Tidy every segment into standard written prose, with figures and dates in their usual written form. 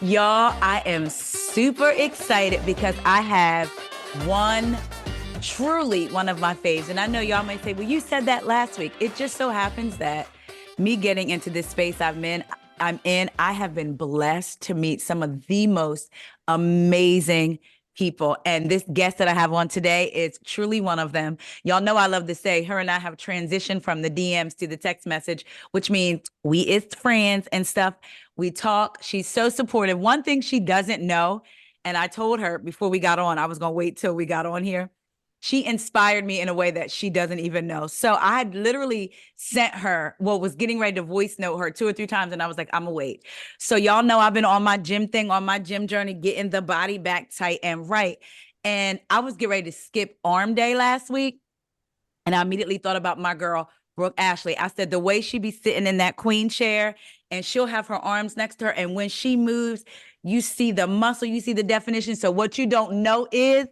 Y'all, I am super excited because I have truly one of my faves. And I know y'all may say, well, you said that last week. It just so happens that me getting into this space I have been blessed to meet some of the most amazing people. And this guest that I have on today is truly one of them. Y'all know I love to say her and I have transitioned from the DMs to the text message, which means we is friends and stuff. We talk. She's so supportive. One thing she doesn't know, and I told her before we got on, I was going to wait till we got on here. She inspired me in a way that she doesn't even know. So I had literally sent her, was getting ready to voice note her 2 or 3 times. And I was like, I'm gonna wait. So y'all know I've been on my gym thing, on my gym journey, getting the body back tight and right. And I was getting ready to skip arm day last week. And I immediately thought about my girl, Brooke Ashley. I said, the way she be sitting in that queen chair and she'll have her arms next to her. And when she moves, you see the muscle, you see the definition. So what you don't know is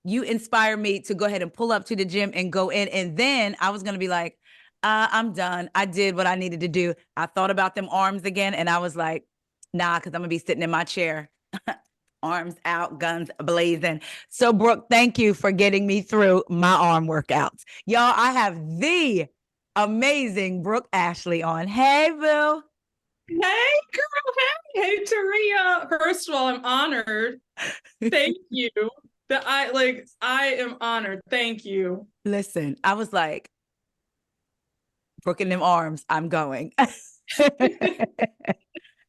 you inspire me to go ahead and pull up to the gym and go in. And then I was going to be like, I'm done. I did what I needed to do. I thought about them arms again. And I was like, nah, because I'm going to be sitting in my chair, arms out, guns blazing. So Brooke, thank you for getting me through my arm workouts. Y'all, I have the amazing Brooke Ashley on. Hey, Boo. Hey, girl. Hey, Taria. First of all, I'm honored. Thank you. I am honored. Thank you. Listen, I was like, Brooke in them arms, I'm going.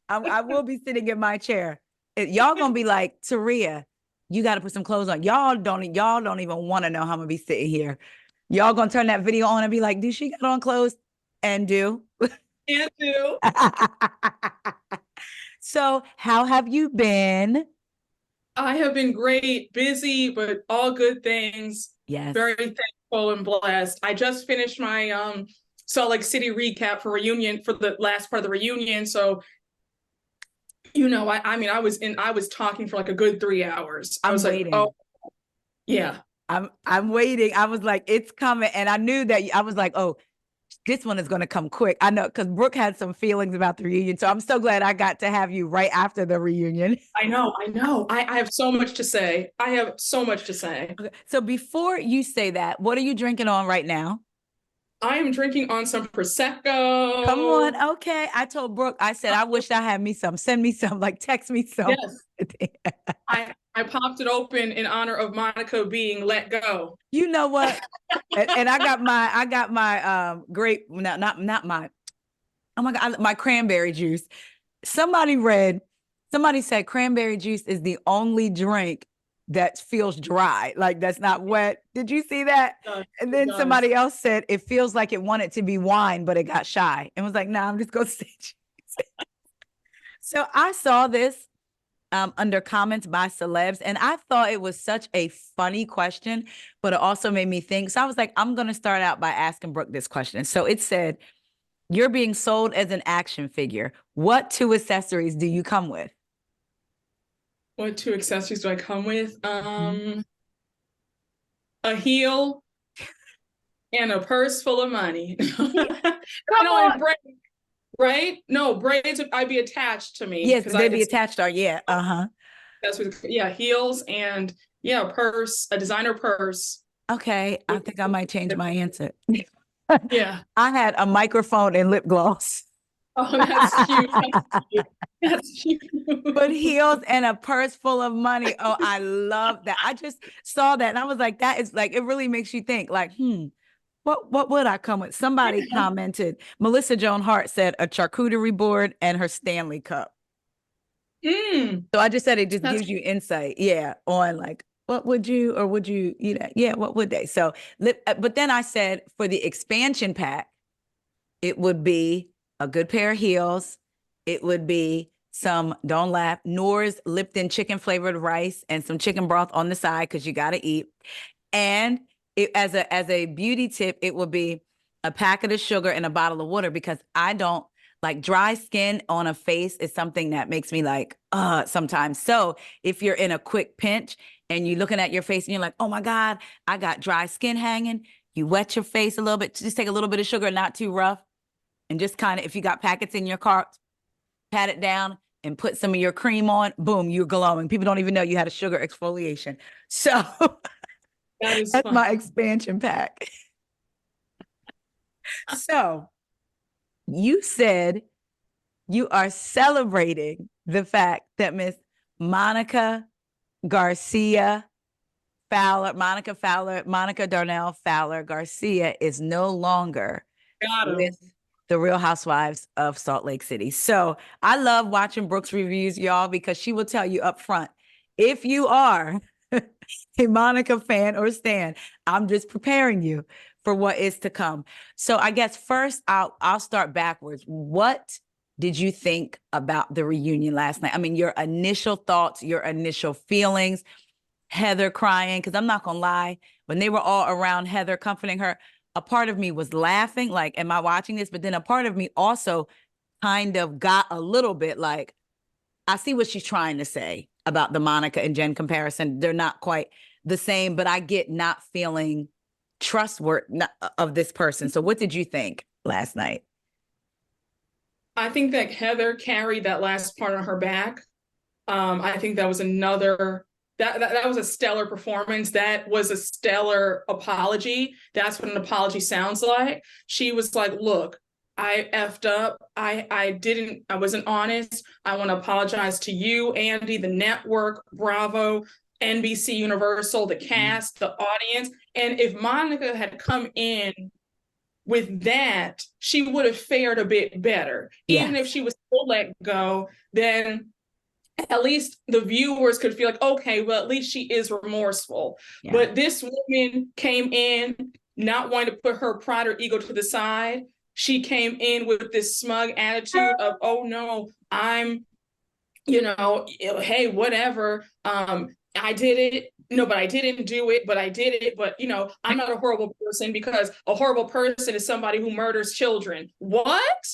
I will be sitting in my chair. Y'all gonna be like, Taria, you got to put some clothes on. Y'all don't even want to know how I'm gonna be sitting here. Y'all gonna turn that video on and be like, "Do she got on clothes?" And do. And do. So, how have you been? I have been great, busy, but all good things. Yes. Very thankful and blessed. I just finished my Salt Lake City recap for the last part of the reunion. So I was talking for like a good 3 hours. I was waiting. like, oh yeah. I'm waiting. I was like, it's coming. And I knew that I was like, oh, this one is going to come quick. I know, because Brooke had some feelings about the reunion. So I'm so glad I got to have you right after the reunion. I know. I have so much to say. I have so much to say. Okay. So before you say that, what are you drinking on right now? I am drinking on some Prosecco. Come on. Okay. I told Brooke, I said, I wish I had me some. Send me some, like text me some. Yes. I popped it open in honor of Monica being let go. You know what? and I got my grape, not my, oh my God, my cranberry juice. Somebody said cranberry juice is the only drink that feels dry, like that's not wet. Did you see that? And then somebody else said it feels like it wanted to be wine, but it got shy and was like, nah, I'm just gonna say juice. So I saw this under comments by celebs, and I thought it was such a funny question, but it also made me think. So I was like, I'm gonna start out by asking Brooke this question. So it said, you're being sold as an action figure. What 2 accessories do you come with? What 2 accessories do I come with? A heel and a purse full of money. Come on. Braids, right? No, braids I'd be attached to me. Yes, they'd be attached. Yeah. That's what. Yeah, heels and a purse, a designer purse. Okay, I think I might change my answer. Yeah, I had a microphone and lip gloss. Oh, that's cute. That's cute. But heels and a purse full of money. Oh, I love that. I just saw that and I was like, that is like, it really makes you think like, what would I come with? Somebody commented, Melissa Joan Hart said a charcuterie board and her Stanley cup. So I just said it just gives you insight, on like, what would you, or would you, what would they? So, but then I said for the expansion pack, it would be a good pair of heels. It would be some, don't laugh, Noor's Lipton chicken flavored rice and some chicken broth on the side because you got to eat. And as a beauty tip, it would be a packet of sugar and a bottle of water because I don't like dry skin on a face is something that makes me like, sometimes. So if you're in a quick pinch and you're looking at your face and you're like, oh my God, I got dry skin hanging. You wet your face a little bit, just take a little bit of sugar, not too rough. And just kind of, if you got packets in your cart, pat it down, and put some of your cream on, boom, you're glowing. People don't even know you had a sugar exfoliation. So That is that's fun. my expansion pack. So you said you are celebrating the fact that Miss Monica Garcia Monica Darnell Fowler Garcia is no longer Got him. with the Real Housewives of Salt Lake City. So I love watching Brooke's reviews, y'all, because she will tell you up front, if you are a Monica fan or stan, I'm just preparing you for what is to come. So I guess first I'll start backwards. What did you think about the reunion last night? I mean, your initial thoughts, your initial feelings, Heather crying, because I'm not gonna lie, when they were all around Heather comforting her, a part of me was laughing, like, am I watching this? But then a part of me also kind of got a little bit like, I see what she's trying to say about the Monica and Jen comparison. They're not quite the same, but I get not feeling trustworthy of this person. So what did you think last night? I think that Heather carried that last part on her back. I think that was another that was a stellar performance. That was a stellar apology. That's what an apology sounds like. She was like, look, I effed up. I wasn't honest. I want to apologize to you, Andy, the network, Bravo, NBC Universal, the cast, the audience. And if Monica had come in with that, she would have fared a bit better. Yes. Even if she was still let go, then at least the viewers could feel like, okay, well, at least she is remorseful. Yeah. But this woman came in not wanting to put her pride or ego to the side. She came in with this smug attitude of, oh no, I'm, hey, whatever. I did it. No, but I didn't do it, but I did it. But, I'm not a horrible person, because a horrible person is somebody who murders children. What?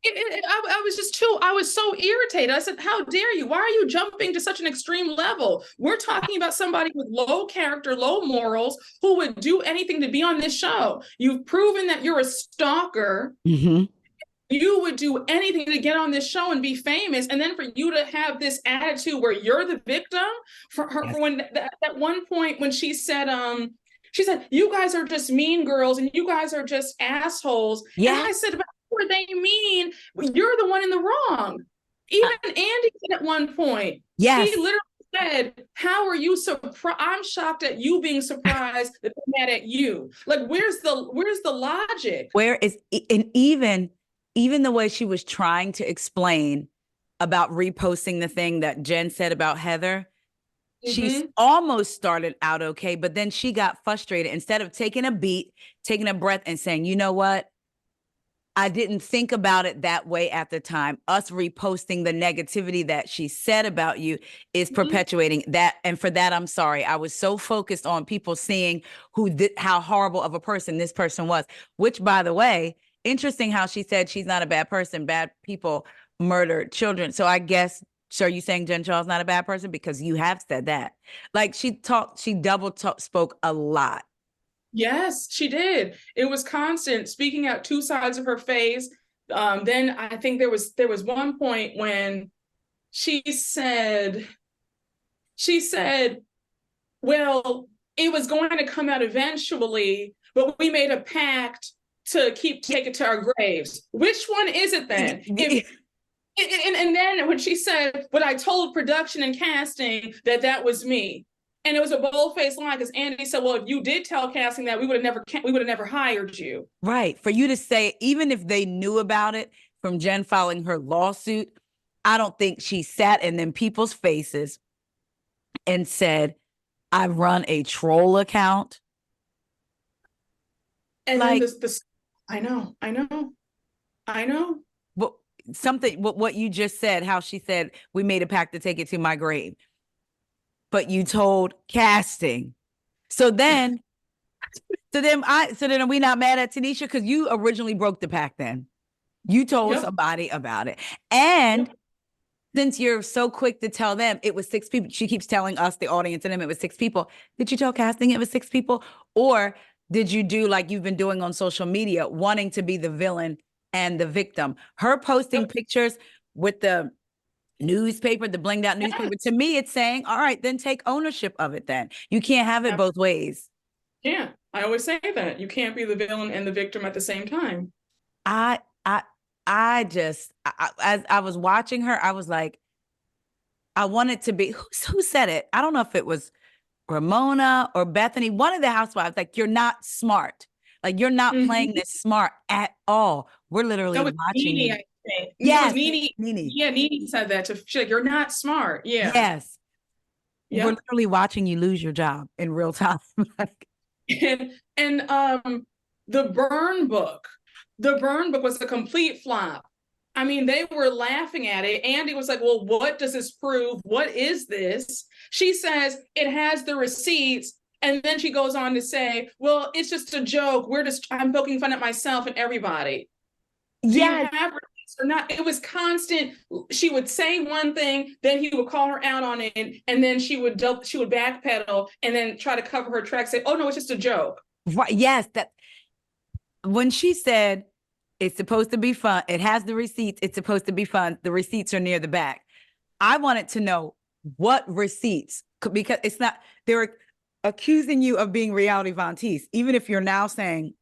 I was just I was so irritated. I said, how dare you? Why are you jumping to such an extreme level? We're talking about somebody with low character, low morals, who would do anything to be on this show. You've proven that you're a stalker. Mm-hmm. You would do anything to get on this show and be famous. And then for you to have this attitude where you're the victim, for her, yes. For when at one point when she said, you guys are just mean girls and you guys are just assholes. Yeah. And I said, but what they mean? You're the one in the wrong. Even Andy said at one point, yes. He literally said, how are you surprised? I'm shocked at you being surprised that they're mad at you. Like, where's the logic? Where is, and even the way she was trying to explain about reposting the thing that Jen said about Heather, she almost started out okay, but then she got frustrated. Instead of taking a beat, taking a breath and saying, you know what? I didn't think about it that way at the time. Us reposting the negativity that she said about you is perpetuating that. And for that, I'm sorry. I was so focused on people seeing how horrible of a person this person was, which, by the way, interesting how she said she's not a bad person. Bad people murder children. So I guess, so are you saying Jen Shah's not a bad person? Because you have said that. Like she spoke a lot. Yes, she did. It was constant, speaking out two sides of her face. Then I think there was one point when she said, well, it was going to come out eventually, but we made a pact to take it to our graves. Which one is it then? And then when she said, but I told production and casting that was me. And it was a bold-faced lie, because Andy said, well, if you did tell casting that, we would have never hired you. Right. For you to say, even if they knew about it from Jen filing her lawsuit, I don't think she sat in them people's faces and said, I run a troll account. And like, then I know. But what you just said, how she said, we made a pact to take it to my grave. But you told casting. So then are we not mad at Tanisha? Because you originally broke the pact then. You told somebody about it. And since you're so quick to tell them it was 6 people, she keeps telling us, the audience, and them, it was 6 people. Did you tell casting it was 6 people? Or did you do like you've been doing on social media, wanting to be the villain and the victim? Her posting pictures with the newspaper, the blinged out newspaper. Yes. To me, it's saying, all right, then take ownership of it then. You can't have it both ways. Yeah, I always say that. You can't be the villain and the victim at the same time. I I I just as I was watching her, I was like, I wanted to be who said it? I don't know if it was Ramona or Bethany, one of the housewives, like, you're not smart. Like, you're not playing Mhm. this smart at all. We're literally That was watching Nene, you. I think. It was Yes, Nene. Nene. Yeah, Nene said that to, she's like, you're not smart. Yeah. Yes. We're Yep. literally watching you lose your job in real time. Like, And the burn book. The burn book was a complete flop. I mean, they were laughing at it. Andy was like, well, what does this prove? What is this? She says it has the receipts. And then she goes on to say, well, it's just a joke. I'm poking fun at myself and everybody. Do you yes, have receipts or not? It was constant. She would say one thing, then he would call her out on it, and then she would backpedal and then try to cover her tracks, say, oh no, it's just a joke. right. Yes, that when she said it's supposed to be fun, it has the receipts, it's supposed to be fun. The receipts are near the back. I wanted to know what receipts, because it's not, they're accusing you of being reality Von Teese. Even if you're now saying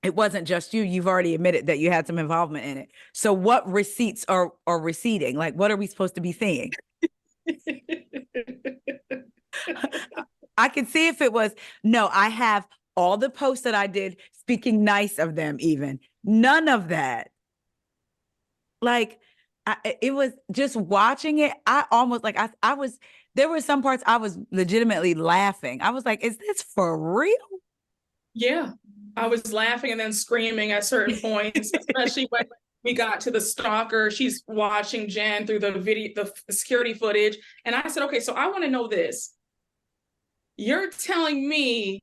it wasn't just you, you've already admitted that you had some involvement in it. So what receipts are receding? Like, what are we supposed to be seeing? I could see if it was, no, I have all the posts that I did speaking nice of them, even. None of that. Like, it was just watching it. I almost like, I was, there were some parts I was legitimately laughing. I was like, is this for real? Yeah, I was laughing and then screaming at certain points, especially when we got to the stalker. She's watching Jen through the video, the security footage. And I said, okay, so I want to know this. You're telling me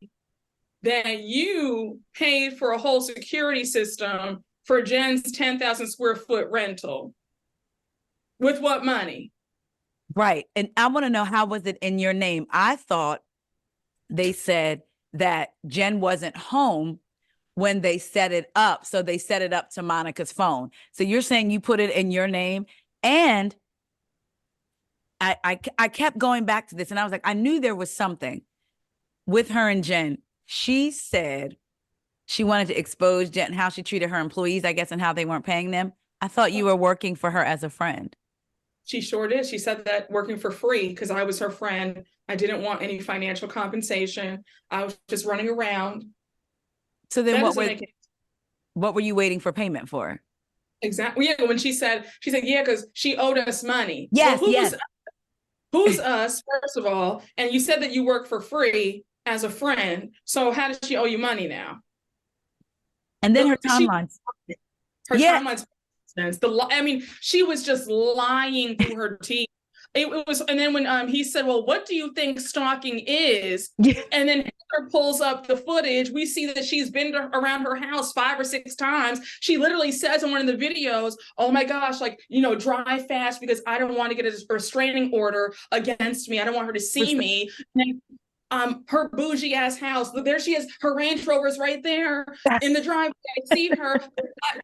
that you paid for a whole security system for Jen's 10,000 square foot rental. With what money? Right. And I want to know, how was it in your name? I thought they said that Jen wasn't home when they set it up. So they set it up to Monica's phone. So you're saying you put it in your name. And I kept going back to this, and I was like, I knew there was something with her and Jen. She said she wanted to expose Jen, how she treated her employees, I guess, and how they weren't paying them. I thought you were working for her as a friend. She sure did. She said that working for free because I was her friend. I didn't want any financial compensation. I was just running around. So then That what were you waiting for payment for? exactly. Yeah, when she said, yeah, because she owed us money. Yes, Well, yes. who's us, first of all? And you said that you work for free as a friend. So how does she owe you money now? And then her She timelines. her Yeah. timeline's sense. I mean, she was just lying through her teeth. It was, and then when he said, "Well, what do you think stalking is?" Yeah. And then Heather pulls up the footage. We see that she's been around her house 5 or 6 times. She literally says in one of the videos, "Oh my gosh, like, drive fast because I don't want to get a restraining order against me. I don't want her to see me." And then, her bougie ass house. There she is. Her Range Rover's right there in the driveway. I see her.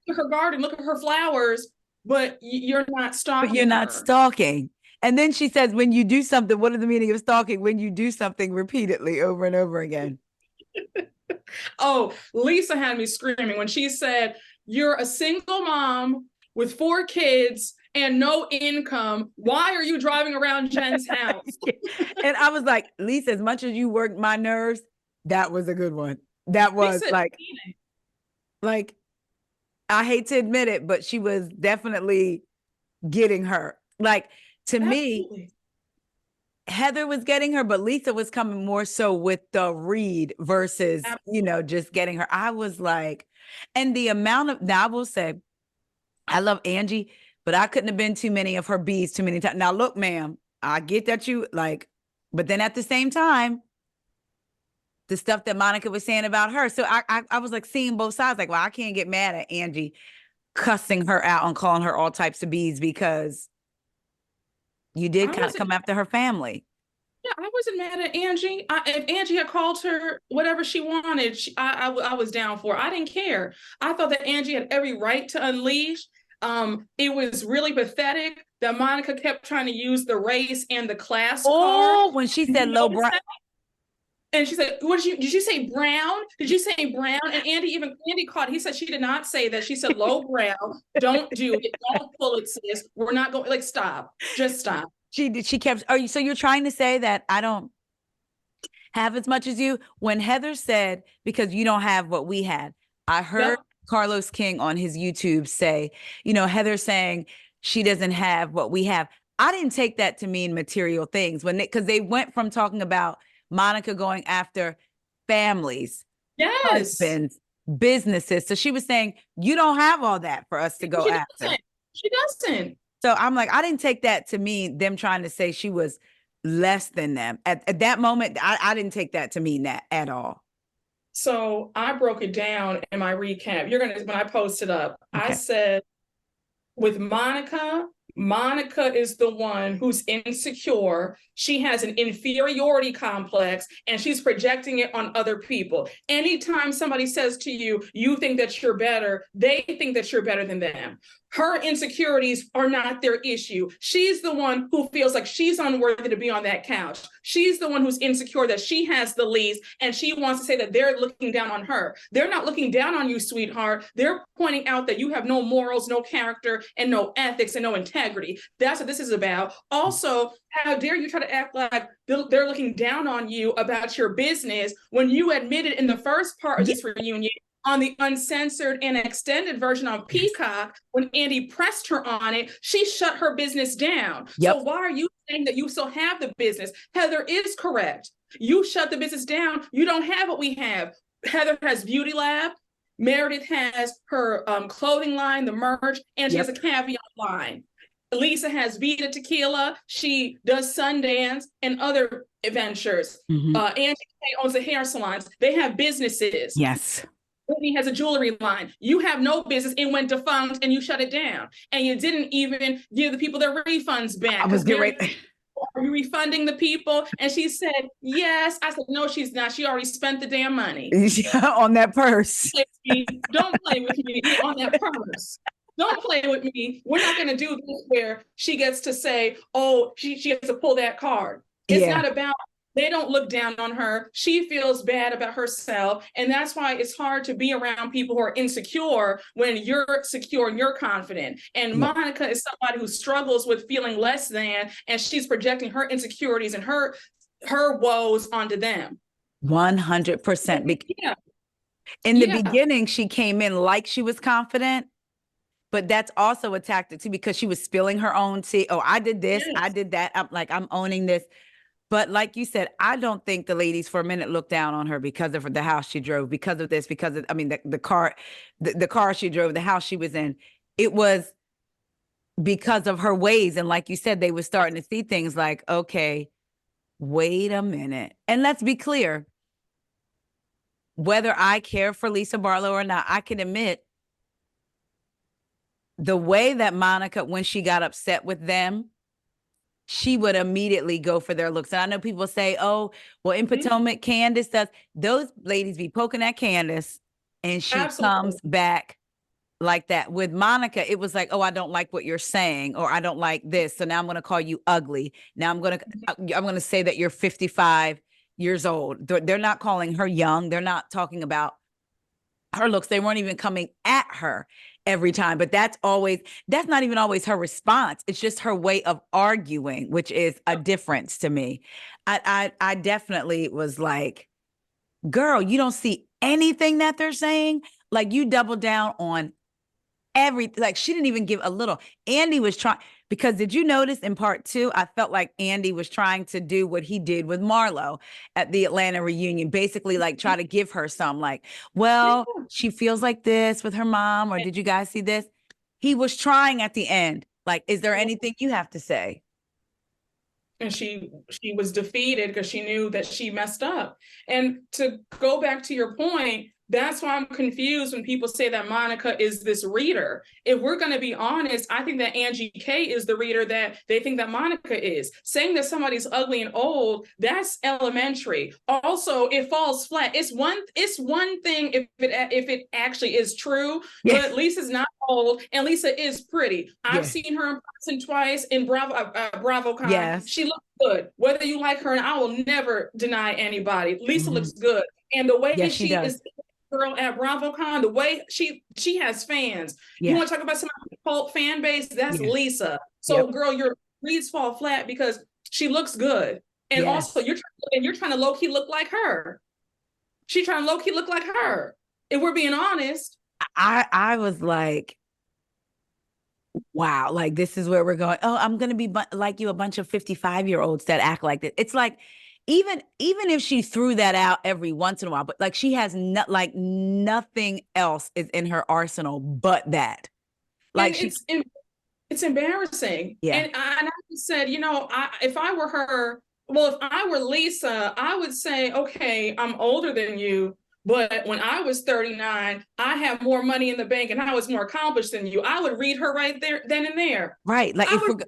Her garden. Look at her flowers. But you're not But stalking you're not her. stalking. And then she says, when you do something, what is the meaning of stalking? When you do something repeatedly over and over again. Oh, Lisa had me screaming when she said, "You're a single mom with 4 kids and no income. Why are you driving around Jen's house?" And I was like, Lisa, as much as you worked my nerves, that was a good one. That was Lisa, like, I hate to admit it, but she was definitely getting her. Like, to me, absolutely. Heather was getting her, but Lisa was coming more so with the read versus, just getting her. I was like, and the amount of, now I will say, I love Angie, but I couldn't have been too many of her bees too many times. Now, look, ma'am, I get that you like, but then at the same time, the stuff that Monica was saying about her. So I was like seeing both sides, like, well, I can't get mad at Angie cussing her out and calling her all types of bees, because you did kind of come after her family. Yeah, I wasn't mad at Angie. If Angie had called her whatever she wanted, I was down for it. I didn't care. I thought that Angie had every right to unleash. It was really pathetic that Monica kept trying to use the race and the class Oh, card. when she said low brown. And she said, did you say brown? Did you say brown? And Andy caught, he said she did not say that. She said low brown. Don't do it. Don't pull it, sis. We're not going, like, stop. Just stop. She kept, so you're trying to say that I don't have as much as you? When Heather said, because you don't have what we had, I heard Yep. Carlos King on his YouTube say, Heather saying she doesn't have what we have. I didn't take that to mean material things because they went from talking about Monica going after families, Yes. husbands, businesses. So she was saying, you don't have all that for us to go after. She doesn't. So I'm like, I didn't take that to mean them trying to say she was less than them. At that moment, I didn't take that to mean that at all. So I broke it down in my recap. When I posted up, okay. I said, with Monica is the one who's insecure. She has an inferiority complex and she's projecting it on other people. Anytime somebody says to you, you think that you're better, they think that you're better than them. Her insecurities are not their issue. She's the one who feels like she's unworthy to be on that couch. She's the one who's insecure that she has the least, and she wants to say that they're looking down on her. They're not looking down on you, sweetheart. They're pointing out that you have no morals, no character, and no ethics, and no integrity. That's what this is about. Also, how dare you try to act like they're looking down on you about your business when you admitted in the first part of this reunion, on the uncensored and extended version on Peacock, when Andy pressed her on it, she shut her business down. Yep. So why are you saying that you still have the business? Heather is correct. You shut the business down. You don't have what we have. Heather has Beauty Lab. Meredith has her clothing line, the merch, and she has a caviar line. Lisa has Vita Tequila. She does Sundance and other ventures. Angie owns the hair salons. They have businesses. Yes. Whitney has a jewelry line. You have no business. It went defunct and you shut it down. And you didn't even give the people their refunds back. I was getting ready. Are you refunding the people? And she said, yes. I said, no, she's not. She already spent the damn money. On that purse. Don't play with me on that purse. Don't play with me. We're not going to do this where she gets to say, oh, she gets to pull that card. It's not about, they don't look down on her. She feels bad about herself. And that's why it's hard to be around people who are insecure when you're secure and you're confident. And Monica is somebody who struggles with feeling less than, and she's projecting her insecurities and her woes onto them. 100%. In the beginning, she came in like she was confident, but that's also a tactic too, because she was spilling her own tea. Oh, I did this, I did that. I'm owning this. But like you said, I don't think the ladies for a minute looked down on her because of the house she drove, because of this, because of, the car she drove, the house she was in. It was because of her ways. And like you said, they were starting to see things like, okay, wait a minute. And let's be clear, whether I care for Lisa Barlow or not, I can admit the way that Monica, when she got upset with them, she would immediately go for their looks. And I know people say, oh, well, in Potomac, Candace does. Those ladies be poking at Candace and she comes back like that. With Monica, it was like, oh, I don't like what you're saying, or I don't like this. So now I'm going to call you ugly. Now I'm going to say that you're 55 years old. They're not calling her young. They're not talking about her looks. They weren't even coming at her every time, but that's not even always her response. It's just her way of arguing, which is a difference to me. I definitely was like, girl, you don't see anything that they're saying. Like, you double down on everything. Like, she didn't even give a little. Andy was trying, because did you notice in part 2, I felt like Andy was trying to do what he did with Marlo at the Atlanta reunion, basically like try to give her some, like, well, she feels like this with her mom, or did you guys see this? He was trying at the end, like, is there anything you have to say? And she was defeated because she knew that she messed up. And to go back to your point, that's why I'm confused when people say that Monica is this reader. If we're going to be honest, I think that Angie K is the reader that they think that Monica is. Saying that somebody's ugly and old, that's elementary. Also, it falls flat. It's one thing if it actually is true, but Lisa's not old, and Lisa is pretty. I've Yeah. seen her in person twice in BravoCon. Yes. She looks good. Whether you like her, and I will never deny anybody. Lisa Mhm. looks good, and the way Yes, she she does. is, girl at BravoCon, the way she has fans. You Yeah. want to talk about some cult fan base? That's Yeah. Lisa. Yep. So, girl, your reads fall flat because she looks good, and also Yes. you're trying to low key look like her. She trying to low key look like her. If we're being honest. I was like, wow, like this is where we're going. Oh, I'm gonna be like you, a bunch of 55-year-olds that act like this. It's like, even if she threw that out every once in a while, but like she has like nothing else is in her arsenal but that. Like And she, it's embarrassing. yeah, And I said, if I were her, well, if I were Lisa, I would say, okay, I'm older than you, but when I was 39, I have more money in the bank and I was more accomplished than you. I would read her right there, then and there. right. Like I if would we're,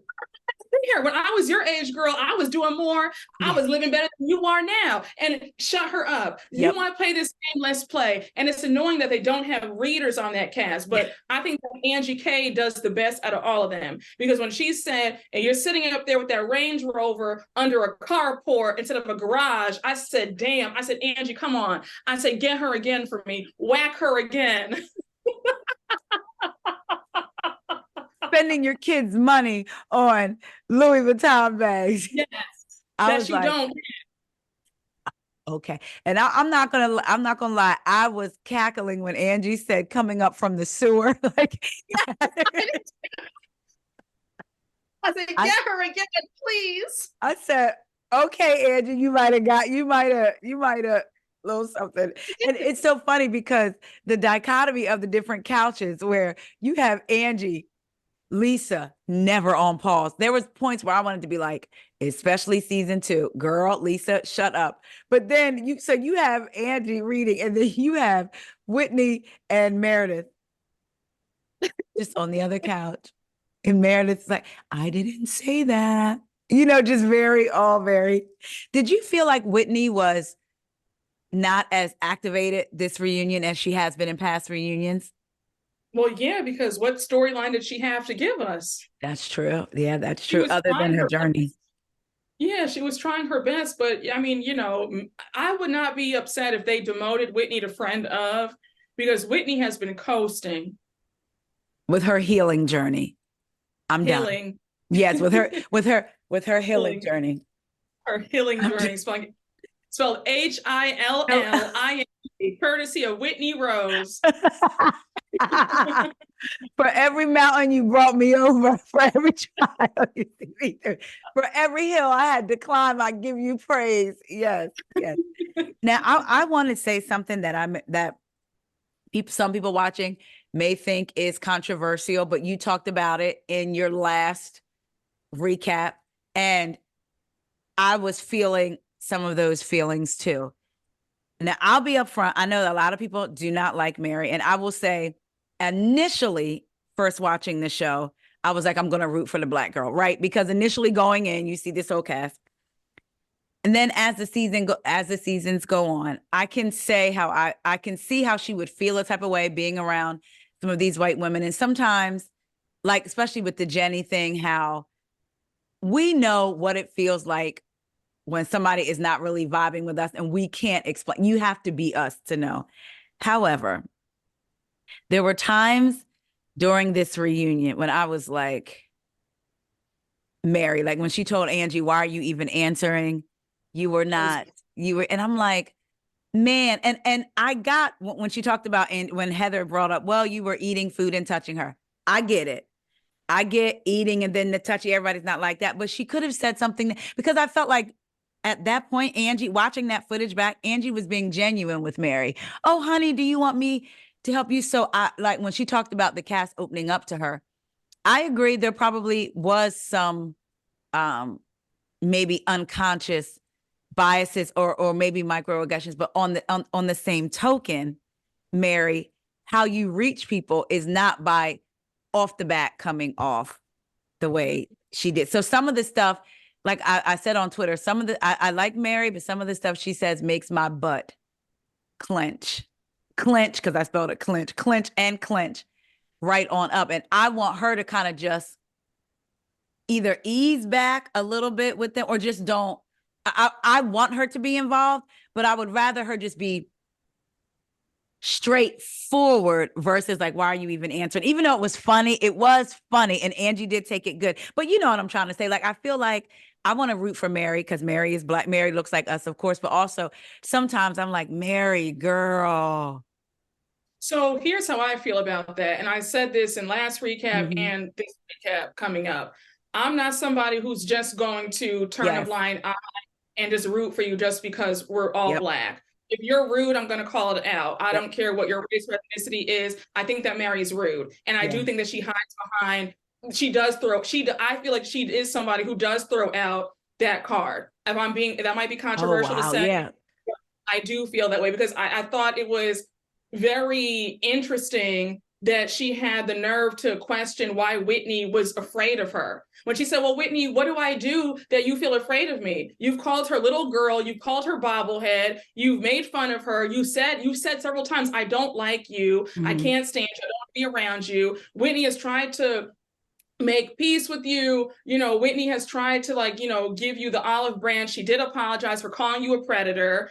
here. When I was your age, girl, I was doing more. I yeah, was living better than you are now. And shut her up. You yep. want to play this game? Let's play. And it's annoying that they don't have readers on that cast. But I think that Angie K does the best out of all of them. Because when she said, and you're sitting up there with that Range Rover under a carport instead of a garage, I said, damn. I said, Angie, come on. I said, get her again for me. Whack her again. Spending your kids' money on Louis Vuitton bags. Yes. I That was you like, don't. okay. And I'm not gonna lie. I was cackling when Angie said coming up from the sewer. Like I said, I, get her again, please. I said, okay, Angie, you might have little something. And it's so funny because the dichotomy of the different couches where you have Angie, Lisa, never on pause. There was points where I wanted to be like, especially season 2, girl, Lisa, shut up. But then you have Angie reading, and then you have Whitney and Meredith just on the other couch. And Meredith's like, I didn't say that. Just very. Did you feel like Whitney was not as activated this reunion as she has been in past reunions? Well, yeah, because what storyline did she have to give us? That's true. Yeah, that's She true. was Other than trying her her journey. best. Yeah, she was trying her best, but I mean, I would not be upset if they demoted Whitney to friend of, because Whitney has been coasting, With her healing journey. I'm done. healing, Yes, with her healing healing, journey. her healing I'm journey, spelled HILLINE, courtesy of Whitney Rose. For every mountain you brought me over, for every trial you see me through, for every hill I had to climb, I give you praise. Yes, yes. Now I want to say something that some people watching may think is controversial, but you talked about it in your last recap, and I was feeling some of those feelings too. Now, I'll be upfront. I know that a lot of people do not like Mary, and I will say, initially, first watching the show, I was like, I'm going to root for the Black girl, right? Because initially going in, you see this whole cast, and then as the seasons go on, I can say how I can see how she would feel a type of way being around some of these white women, and sometimes, like especially with the Jenny thing, how we know what it feels like when somebody is not really vibing with us and we can't explain. You have to be us to know. However, there were times during this reunion when I was like, Mary, like when she told Angie, why are you even answering? You were not, you were, and I'm like, man, and I got when she talked about, and when Heather brought up, well, you were eating food and touching her. I get it. I get eating and then the touchy, everybody's not like that. But she could have said something, because I felt like at that point, Angie, watching that footage back, Angie was being genuine with Mary. Oh, honey, do you want me to help you? So I like when she talked about the cast opening up to her, I agree there probably was some maybe unconscious biases or maybe microaggressions, but on the same token, Mary, how you reach people is not by off the bat coming off the way she did. So some of the stuff, like I said on Twitter, some of the I like Mary, but some of the stuff she says makes my butt clench, because I spelled it clench, and clench right on up. And I want her to kind of just either ease back a little bit with them or just don't. I want her to be involved, but I would rather her just be straightforward versus like, why are you even answering? Even though it was funny, and Angie did take it good. But you know what I'm trying to say? Like, I feel like I want to root for Mary because Mary is Black. Mary looks like us, of course, but also sometimes I'm like, Mary, girl. So here's how I feel about that. And I said this in last recap Mm-hmm. and this recap coming up. I'm not somebody who's just going to turn a Yes. blind eye and just root for you just because we're all Yep. Black. If you're rude, I'm going to call it out. I Yep. don't care what your race or ethnicity is. I think that Mary is rude. And I Yeah. do think that she hides behind, I feel like she is somebody who does throw out that card. That might be Oh, controversial to wow. say. Yeah. I do feel that way because I thought it was very interesting that she had the nerve to question why Whitney was afraid of her. When she said, well, Whitney, what do I do that you feel afraid of me? You've called her little girl, you've called her bobblehead, you've made fun of her, you've said several times, I don't like you, I can't stand you, I don't want to be around you. Whitney has tried to make peace with you. Whitney has tried to give you the olive branch. She did apologize for calling you a predator.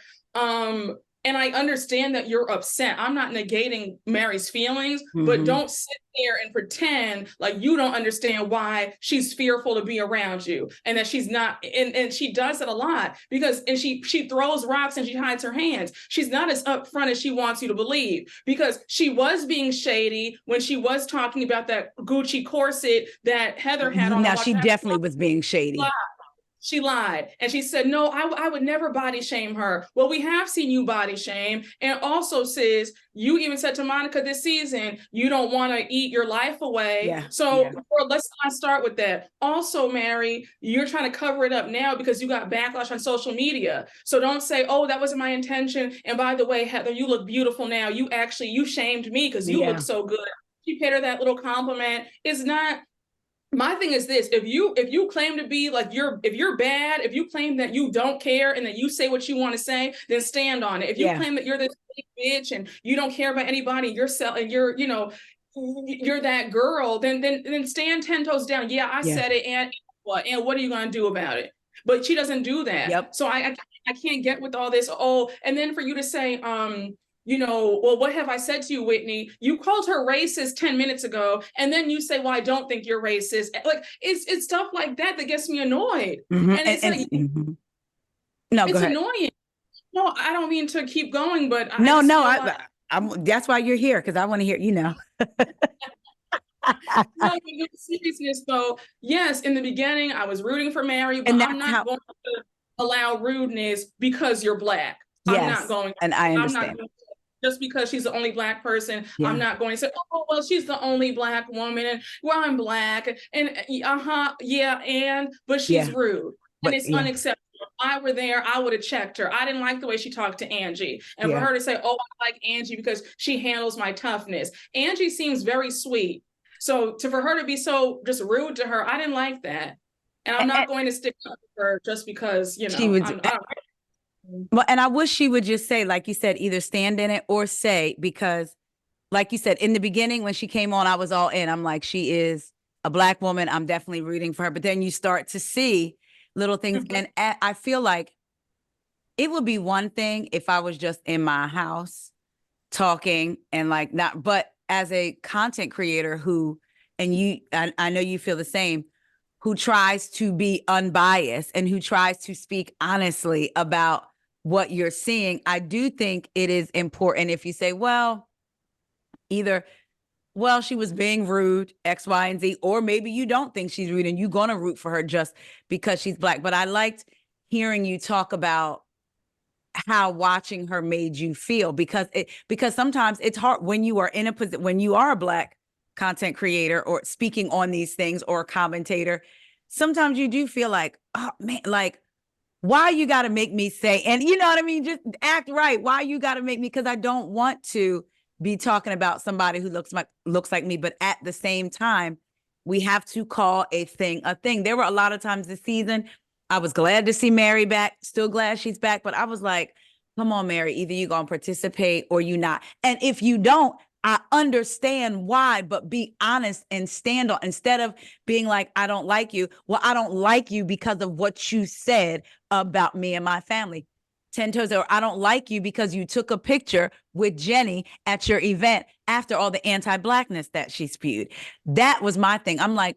And I understand that you're upset. I'm not negating Mary's feelings, but don't sit there and pretend like you don't understand why she's fearful to be around you and that she's not. And she does it a lot and she throws rocks and she hides her hands. She's not as upfront as she wants you to believe because she was being shady when she was talking about that Gucci corset that Heather had on. Now, she definitely was being shady. She lied and she said, no, I would never body shame her. Well, we have seen you body shame. And also, sis, you even said to Monica this season, you don't want to eat your life away. Yeah. So let's not start with that. Also, Mary, you're trying to cover it up now because you got backlash on social media. So don't say, oh, that wasn't my intention. And by the way, Heather, you look beautiful now. You shamed me because you look so good. She paid her that little compliment. It's not. My thing is this: if you claim to be like if you're bad, if you claim that you don't care and that you say what you want to say, then stand on it. If you claim that you're this big bitch and you don't care about anybody, you're that girl, then stand 10 toes down. Yeah, I said it, and what are you going to do about it? But she doesn't do that. Yep. So I can't get with all this. Oh, and then for you to say, well, what have I said to you, Whitney? You called her racist 10 minutes ago, and then you say, well, I don't think you're racist. Like, it's stuff like that gets me annoyed. And it's No, it's go ahead. annoying. No, I don't mean to keep going, but I'm that's why you're here, because I want to hear, No, in seriousness, though, yes, in the beginning, I was rooting for Mary, but I'm not going to allow rudeness because you're Black. Yes, I'm not going to. And I understand. Just because she's the only Black person, I'm not going to say, oh, well, she's the only Black woman, and well, I'm Black, and but she's rude, and it's unacceptable. If I were there, I would have checked her. I didn't like the way she talked to Angie, and for her to say, oh, I like Angie because she handles my toughness. Angie seems very sweet, so for her to be so just rude to her, I didn't like that, and I'm not going to stick up with her just because she would. Well, and I wish she would just say, like you said, either stand in it or say, because like you said, in the beginning, when she came on, I was all in. I'm like, she is a Black woman. I'm definitely rooting for her. But then you start to see little things. And I feel like it would be one thing if I was just in my house talking and like not, but as a content creator I know you feel the same, who tries to be unbiased and who tries to speak honestly about what you're seeing, I do think it is important if you say, well, she was being rude, X, Y, and Z, or maybe you don't think she's rude and you're going to root for her just because she's Black. But I liked hearing you talk about how watching her made you feel, because sometimes it's hard when you are in a position, when you are a Black content creator or speaking on these things or a commentator, sometimes you do feel like, oh man, like, why you got to make me say, and you know what I mean? Just act right. Why you got to make me? Because I don't want to be talking about somebody who looks like me. But at the same time, we have to call a thing a thing. There were a lot of times this season, I was glad to see Mary back, still glad she's back. But I was like, come on, Mary, either you're going to participate or you not. And if you don't, I understand why, but be honest and stand on, instead of being like, I don't like you. Well, I don't like you because of what you said about me and my family. 10 toes, or I don't like you because you took a picture with Jenny at your event after all the anti-Blackness that she spewed. That was my thing. I'm like,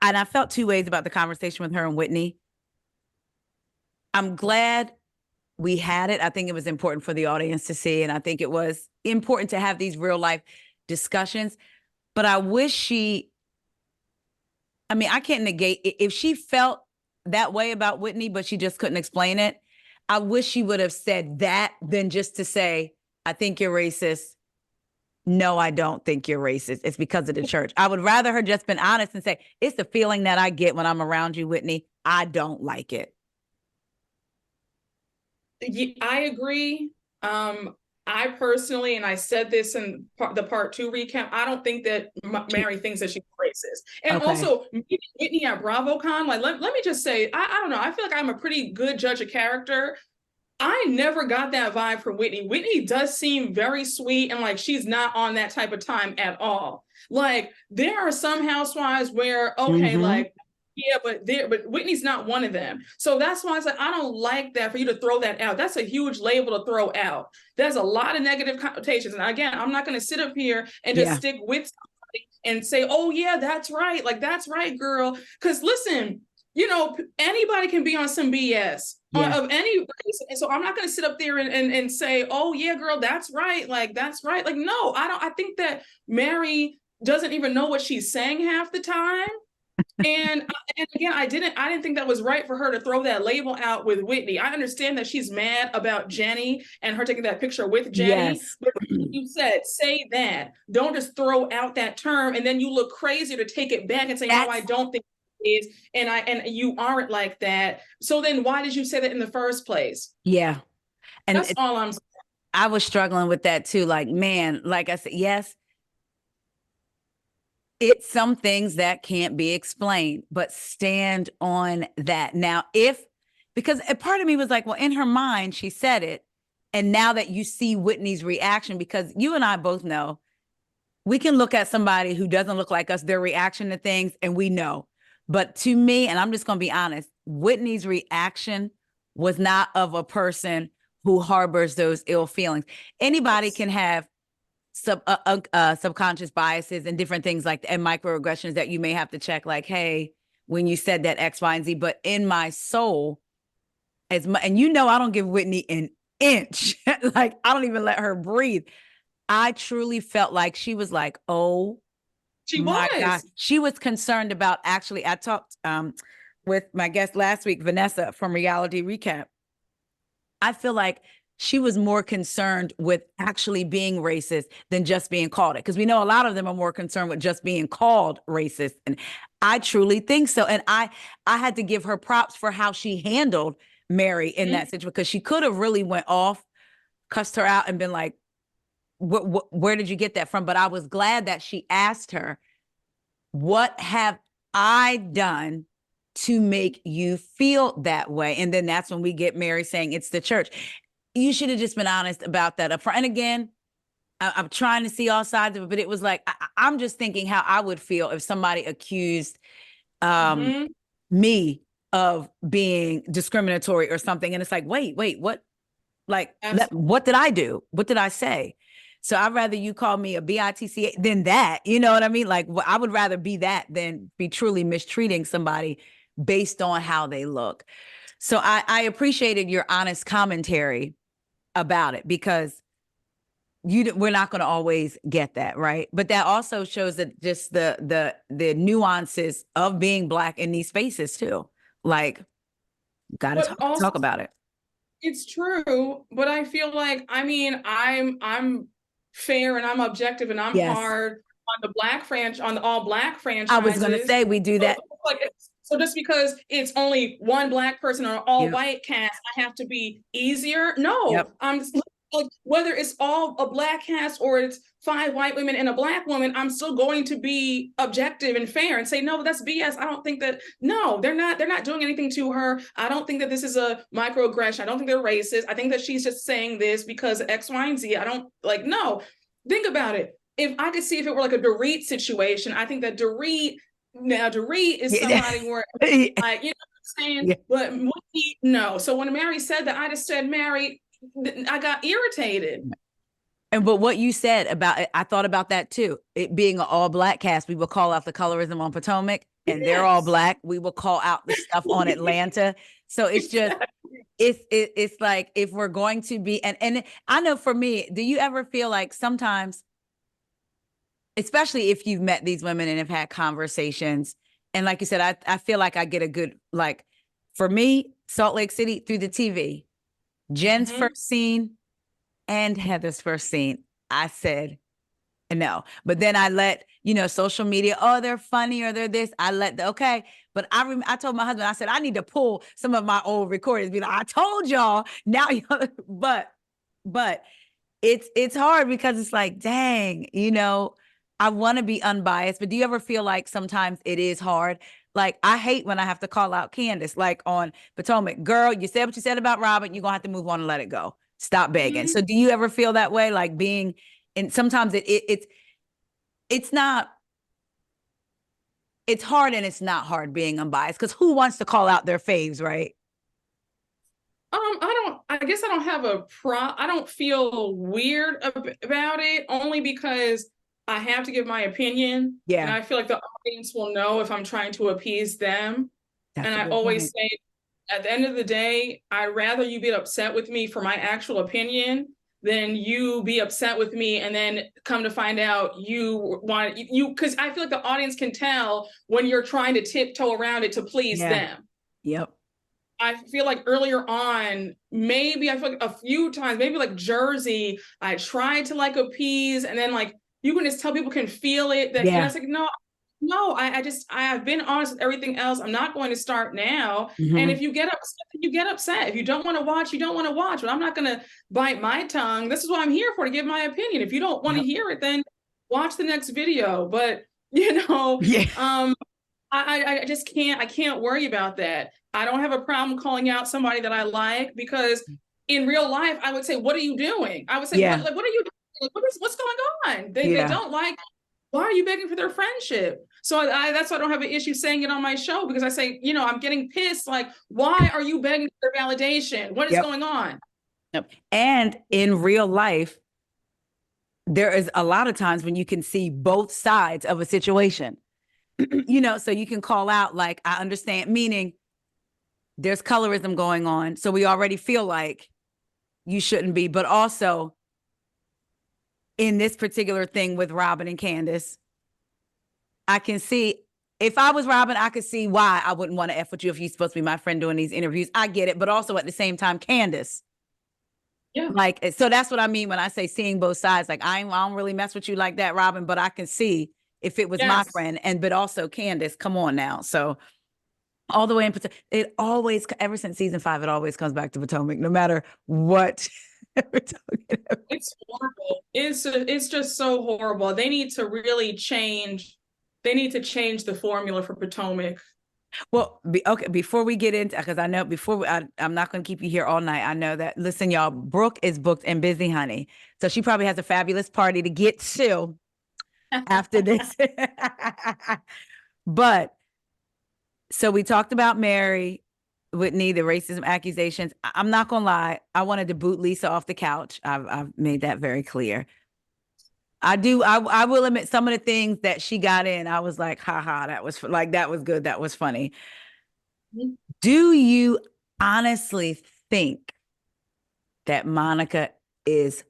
and I felt two ways about the conversation with her and Whitney. I'm glad we had it. I think it was important for the audience to see, and I think it was important to have these real life discussions. But I wish I can't negate if she felt that way about Whitney, but she just couldn't explain it. I wish she would have said that than just to say, I think you're racist. No, I don't think you're racist. It's because of the church. I would rather her just been honest and say, it's the feeling that I get when I'm around you, Whitney. I don't like it. I agree. I personally, and I said this in the part 2 recap, I don't think that Mary thinks that she's racist. And also, Whitney at BravoCon, like, let me just say, I don't know, I feel like I'm a pretty good judge of character. I never got that vibe from Whitney. Whitney does seem very sweet and like she's not on that type of time at all. Like, there are some housewives where, okay, like, yeah, but Whitney's not one of them. So that's why I said, I don't like that for you to throw that out. That's a huge label to throw out. There's a lot of negative connotations. And again, I'm not going to sit up here and just stick with somebody and say, oh yeah, that's right. Like, that's right, girl. Because listen, you know, anybody can be on some BS of any race. And so I'm not going to sit up there and say, oh yeah, girl, that's right. Like, that's right. Like, no, I think that Mary doesn't even know what she's saying half the time. And again, I didn't think that was right for her to throw that label out with Whitney. I understand that she's mad about Jenny and her taking that picture with Jenny. But you said, say that. Don't just throw out that term and then you look crazy to take it back and say, no, I don't think it is. And you aren't like that. So then why did you say that in the first place? Yeah. And that's all I'm saying. I was struggling with that too. Like, man, like I said, yes, it's some things that can't be explained, but stand on that. Now, because a part of me was like, well, in her mind, she said it. And now that you see Whitney's reaction, because you and I both know, we can look at somebody who doesn't look like us, their reaction to things, and we know. But to me, and I'm just going to be honest, Whitney's reaction was not of a person who harbors those ill feelings. Anybody can have subconscious biases and different things like that, and microaggressions that you may have to check, like, hey, when you said that X, Y, and Z, but in my soul, and you know, I don't give Whitney an inch. Like, I don't even let her breathe. I truly felt like she was like, oh, my God. She was concerned about, actually, I talked with my guest last week, Vanessa from Reality Recap. I feel like she was more concerned with actually being racist than just being called it. Because we know a lot of them are more concerned with just being called racist. And I truly think so. And I had to give her props for how she handled Mary in that situation, because she could have really went off, cussed her out, and been like, where did you get that from? But I was glad that she asked her, what have I done to make you feel that way? And then that's when we get Mary saying it's the church. You should have just been honest about that up front. And again, I'm trying to see all sides of it, but it was like, I'm just thinking how I would feel if somebody accused me of being discriminatory or something. And it's like, wait, what? Like, what did I do? What did I say? So I'd rather you call me a BITC than that. You know what I mean? Like, I would rather be that than be truly mistreating somebody based on how they look. So I appreciated your honest commentary about it, because we're not going to always get that, right? But that also shows that just the nuances of being Black in these spaces too. Like, got to talk about it. It's true, but I feel like, I mean, I'm fair and I'm objective and I'm hard on the on the all Black franchises. I was going to say, we do that. So just because it's only one Black person or all white cast, I have to be easier? No, I'm just, like, whether it's all a Black cast or it's 5 white women and a Black woman, I'm still going to be objective and fair and say, no, that's BS. I don't think that, no, they're not doing anything to her. I don't think that this is a microaggression. I don't think they're racist. I think that she's just saying this because X, Y, and Z. I don't, like, no. think about it. If I could see if it were like a Dorit situation, I think that Dorit is Yeah. somebody where, like, you know what I'm saying? Yeah. But no. So when Mary said that, I just said, Mary, I got irritated. But what you said about it, I thought about that too. It being an all black cast, we will call out the colorism on Potomac, and they're all Yes. black. We will call out the stuff on Atlanta. So it's just it's like if we're going to be and I know for me, do you ever feel like sometimes, especially if you've met these women and have had conversations, and like you said, I feel like I get a good like for me, Salt Lake City through the TV, Jen's Mhm. first scene and Heather's first scene, I said no. But then I let, social media, oh, they're funny or they're this. I let okay. But I told my husband, I said, I need to pull some of my old recordings. Be like, I told y'all now, but it's hard because it's like, dang, I want to be unbiased. But do you ever feel like sometimes it is hard? Like, I hate when I have to call out Candace, like on Potomac, girl, you said what you said about Robin. You're going to have to move on and let it go. Stop begging. Mhm. So do you ever feel that way? Like being, and sometimes it's not, it's hard and it's not hard being unbiased because who wants to call out their faves, right? I guess I don't have I don't feel weird about it only because I have to give my opinion. And Yeah, I feel like the audience will know if I'm trying to appease them. And that's a I good always point. say, at the end of the day, I'd rather you be upset with me for my actual opinion than you be upset with me and then come to find out because I feel like the audience can tell when you're trying to tiptoe around it to please Yeah. them. Yep. I feel like earlier on, maybe I feel like a few times, maybe like Jersey, I tried to like appease, and then like you can just tell people can feel it that Yeah. Candace like, no, I've been honest with everything else. I'm not going to start now. And Hmm. if you get upset, you get upset. If you don't want to watch, you don't want to watch. But I'm not gonna bite my tongue. This is what I'm here for, to give my opinion. If you don't want to Yep. hear it, then watch the next video. But you know, Yeah. um, I just I can't worry about that. I don't have a problem calling out somebody that I like because in real life I would say, what are you doing? I would say, Yeah. what are you doing? Like, what's going on? They Yeah. don't like, why are you begging for their friendship? So that's why I don't have an issue saying it on my show, because I say, I'm getting pissed. Like, why are you begging for validation? What is Yep. going on? Yep. And in real life, there is a lot of times when you can see both sides of a situation, so you can call out, like, I understand, meaning there's colorism going on. So we already feel like you shouldn't be, but also in this particular thing with Robin and Candace, I can see if I was Robin, I could see why I wouldn't want to F with you if you're supposed to be my friend doing these interviews. I get it. But also at the same time, Candace, Yeah. like, so that's what I mean when I say seeing both sides. Like, I don't really mess with you like that, Robin, but I can see if it was my Yes. friend, but also Candace, come on now. So all the way in Potomac, it always, ever since season 5, it always comes back to Potomac, no matter what we're talking about. It's horrible. It's just so horrible. They need to really change. They need to change the formula for Potomac. Well, okay, before we get into, because I know I'm not going to keep you here all night. I know that. Listen, y'all, Brooke is booked and busy, honey. So she probably has a fabulous party to get to after this. But so we talked about Mary, Whitney, the racism accusations. I'm not going to lie. I wanted to boot Lisa off the couch. I've made that very clear. I do. I will admit some of the things that she got in. I was like, haha, that was good. That was funny. Do you honestly think that Monica is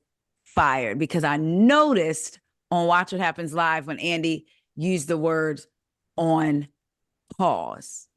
fired? Because I noticed on Watch What Happens Live when Andy used the words on pause.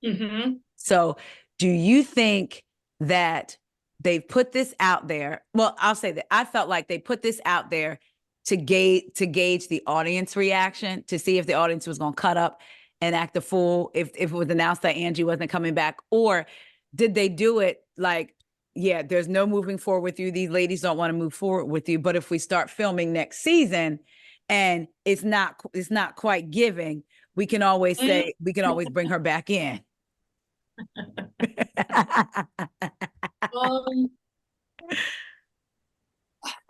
Mm-hmm. So do you think that they've put this out there? Well, I'll say that I felt like they put this out there to gauge the audience reaction, to see if the audience was going to cut up and act a fool if it was announced that Angie wasn't coming back, or did they do it like, yeah, there's no moving forward with you. These ladies don't want to move forward with you, but if we start filming next season and it's not quite giving, we can always bring her back in. Um,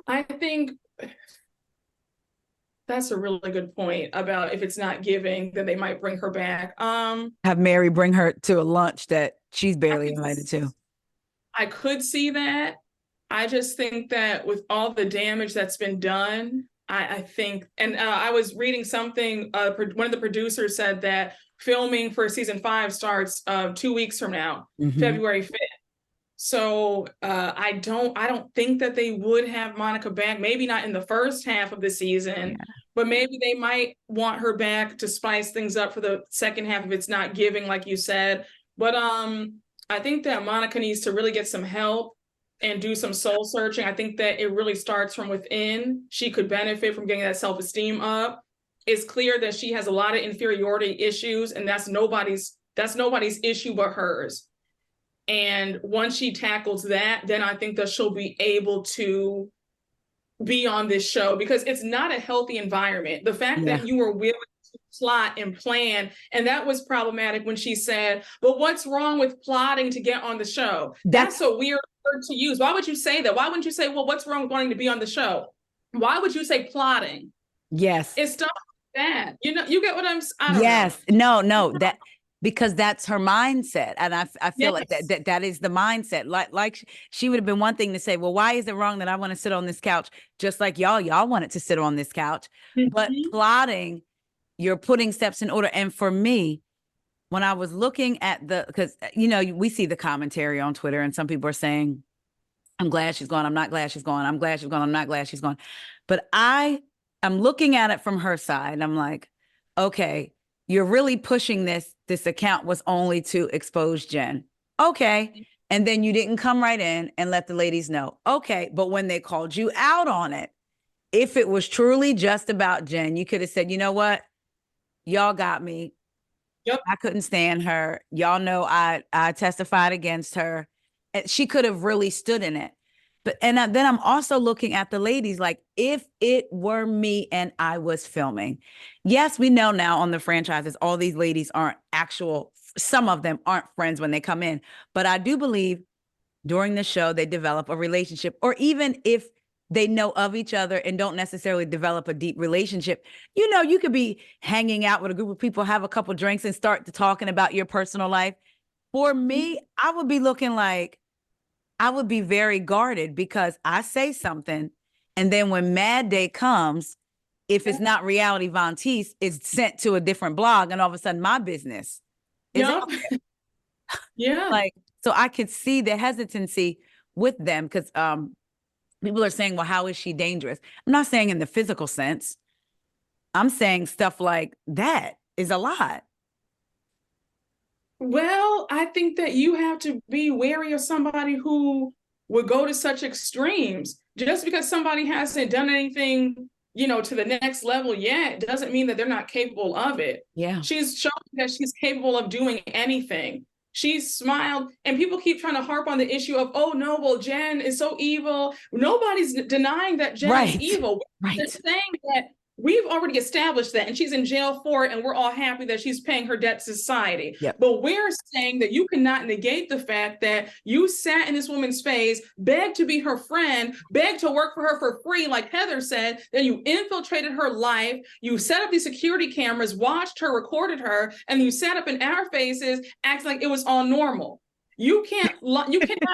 I think That's a really good point about if it's not giving, then they might bring her back. Have Mary bring her to a lunch that she's I barely could, invited to. I could see that. I just think that with all the damage that's been done, I think, and I was reading something. One of the producers said that filming for season 5 starts 2 weeks from now, Mhm. February 5th. So I don't think that they would have Monica back. Maybe not in the first half of the season, Yeah. but maybe they might want her back to spice things up for the second half if it's not giving, like you said. But I think that Monica needs to really get some help and do some soul searching. I think that it really starts from within. She could benefit from getting that self-esteem up. It's clear that she has a lot of inferiority issues, and that's nobody's issue but hers. And once she tackles that, then I think that she'll be able to be on this show, because it's not a healthy environment. The fact Yeah. that you were willing to plot and plan, and that was problematic when she said, "But what's wrong with plotting to get on the show?" That's That's a weird word to use. Why would you say that? Why wouldn't you say, "Well, what's wrong with wanting to be on the show?" Why would you say plotting? yes. It's stuff like that. You get what I don't know. Yes. No, no, that because that's her mindset. And I feel like Yes. that is the mindset. Like she would have been one thing to say, well, why is it wrong that I want to sit on this couch just like y'all wanted to sit on this couch? But Mhm. plotting, you're putting steps in order. And for me, when I was looking at because we see the commentary on Twitter, and some people are saying, I'm glad she's gone. I'm not glad she's gone. I'm glad she's gone. I'm not glad she's gone. But I'm looking at it from her side. And I'm like, okay, you're really pushing this. This account was only to expose Jen. Okay. And then you didn't come right in and let the ladies know. Okay. But when they called you out on it, if it was truly just about Jen, you could have said, you know what? Y'all got me. Yep. I couldn't stand her. Y'all know I testified against her. And she could have really stood in it. But then I'm also looking at the ladies like, if it were me and I was filming. Yes, we know now on the franchises all these ladies aren't some of them aren't friends when they come in, but I do believe during the show they develop a relationship, or even if they know of each other and don't necessarily develop a deep relationship. You could be hanging out with a group of people, have a couple drinks, and start to talking about your personal life. For me, I would be looking like I would be very guarded, because I say something, and then when Mad Day comes, if it's not Reality Von Teese, it's sent to a different blog, and all of a sudden my business is Yep. out. Yeah. Like, so I could see the hesitancy with them, because people are saying, well, how is she dangerous? I'm not saying in the physical sense. I'm saying stuff like that is a lot. Well, I think that you have to be wary of somebody who would go to such extremes. Just because somebody hasn't done anything, to the next level yet, doesn't mean that they're not capable of it. Yeah. She's shown that she's capable of doing anything. She's smiled, and people keep trying to harp on the issue of, oh no, well, Jen is so evil. Nobody's denying that Jen is Right. evil. They're Right. saying that we've already established that, and she's in jail for it, and we're all happy that she's paying her debt to society. Yep. But we're saying that you cannot negate the fact that you sat in this woman's face, begged to be her friend, begged to work for her for free, like Heather said, then you infiltrated her life, you set up these security cameras, watched her, recorded her, and you sat up in our faces, acting like it was all normal. You cannot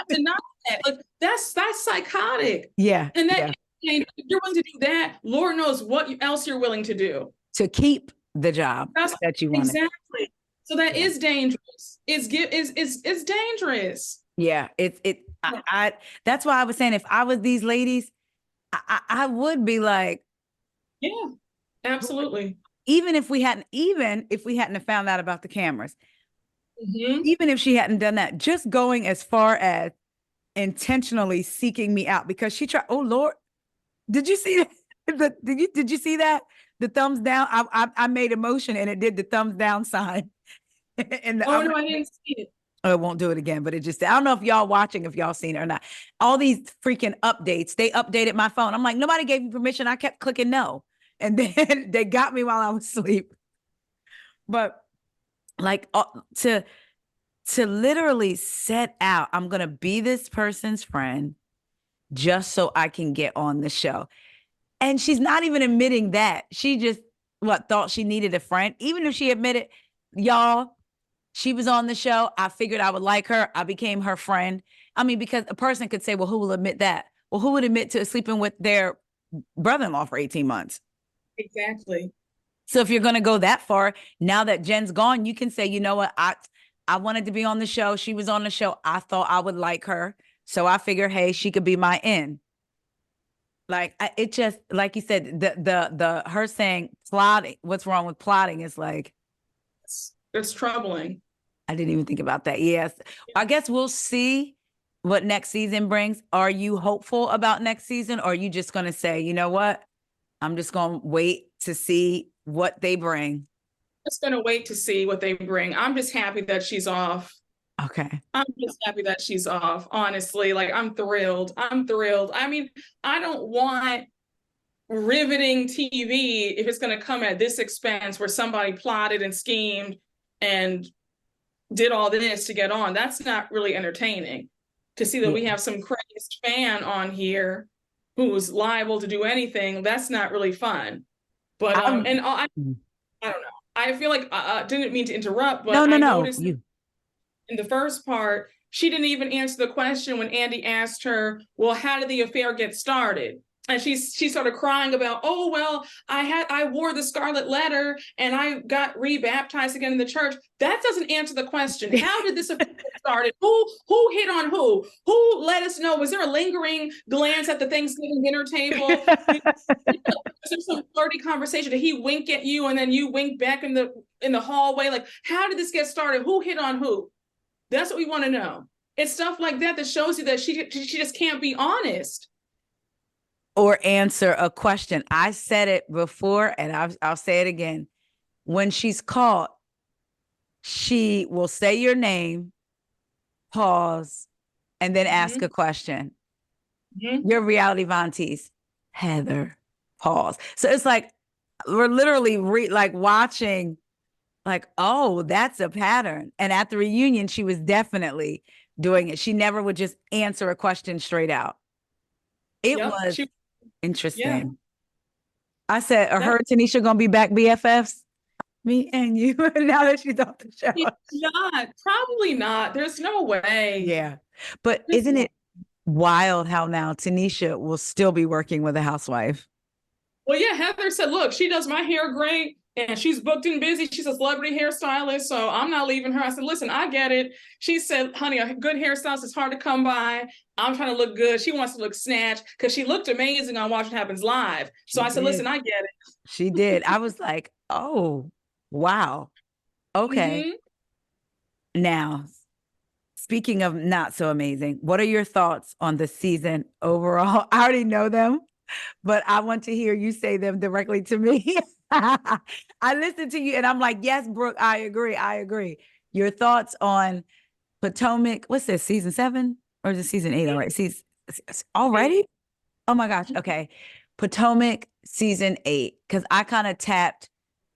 deny that. Like, that's psychotic. Yeah. And that Yeah. if you're willing to do that, Lord knows what else you're willing to do. To keep the job That's that you wanted. exactly. So that Yeah. is dangerous. It's dangerous. Yeah. That's why I was saying, if I was these ladies, I would be like, Yeah, absolutely. even if we hadn't have found out about the cameras, Hmm. even if she hadn't done that, just going as far as intentionally seeking me out, because she tried. Oh Lord, did you see that? Did you see that? The thumbs down. I made a motion and it did the thumbs down sign. And Oh no, I didn't see it. oh, it won't do it again, but it just, I don't know if y'all watching, if y'all seen it or not. All these freaking updates, they updated my phone. I'm like, nobody gave you permission. I kept clicking no. And then they got me while I was asleep. But like to literally set out, I'm going to be this person's friend just so I can get on the show. And she's not even admitting that. She just thought she needed a friend. Even if she admitted, y'all, she was on the show. I figured I would like her. I became her friend. I mean, because a person could say, well, who will admit that? Well, who would admit to sleeping with their brother-in-law for 18 months? Exactly. So if you're going to go that far, now that Jen's gone, you can say, you know what? I wanted to be on the show. She was on the show. I thought I would like her. So I figure, hey, she could be my in. Like it just, like you said, the her saying plotting, what's wrong with plotting is like, It's troubling. I didn't even think about that. Yes. I guess we'll see what next season brings. Are you hopeful about next season? Or are you just going to say, you know what? I'm just going to wait to see what they bring. Just gonna wait to see what they bring. I'm just happy that she's off. Okay. I'm just happy that she's off, honestly. Like, I'm thrilled. I'm thrilled. I mean, I don't want riveting TV if it's going to come at this expense where somebody plotted and schemed and did all this to get on. That's not really entertaining. To see that we Yeah. have some crazed fan on here who's liable to do anything, that's not really fun. But I'm, I don't know. I feel like didn't mean to interrupt, no, but no, I no. noticed You. in the first part, she didn't even answer the question when Andy asked her, well, how did the affair get started? And she started crying about, oh, well, I wore the scarlet letter and I got rebaptized again in the church. That doesn't answer the question. How did this affair get started? Who hit on who? Who let us know? Was there a lingering glance at the Thanksgiving dinner table? Was there some flirty conversation? Did he wink at you and then you wink back in the hallway? Like, how did this get started? Who hit on who? That's what we want to know. It's stuff like that that shows you that she just can't be honest. Or answer a question. I said it before and I'll say it again. When she's caught, she will say your name, pause, and then ask a question. Your reality Vontees, Heather, pause. So it's like we're literally like watching, like, oh, that's a pattern. And at the reunion, she was definitely doing it. She never would just answer a question straight out. It Yep. was Yeah. interesting. I said, are her That, and Tanisha gonna be back BFFs? Me and you, now that she's off the show. not. Probably not. There's no way. Yeah. But There's isn't no it wild how now Tanisha will still be working with a housewife? Well, yeah, Heather said, look, she does my hair great and she's booked and busy. She's a celebrity hairstylist, so I'm not leaving her. I said, listen, I get it. She said, honey, a good hairstylist is hard to come by. I'm trying to look good. She wants to look snatched because she looked amazing on Watch What Happens Live. So She I said, did. listen, I get it. She did. I was like, oh, wow. Okay. Mm-hmm. Now, speaking of not so amazing, what are your thoughts on the season overall? I already know them, but I want to hear you say them directly to me. I listened to you and I'm like, yes, Brooke, I agree. I agree. Your thoughts on Potomac? What's this, season 7 or is it season 8 already? Season already? Oh my gosh. Okay. Potomac season 8. Because I kind of tapped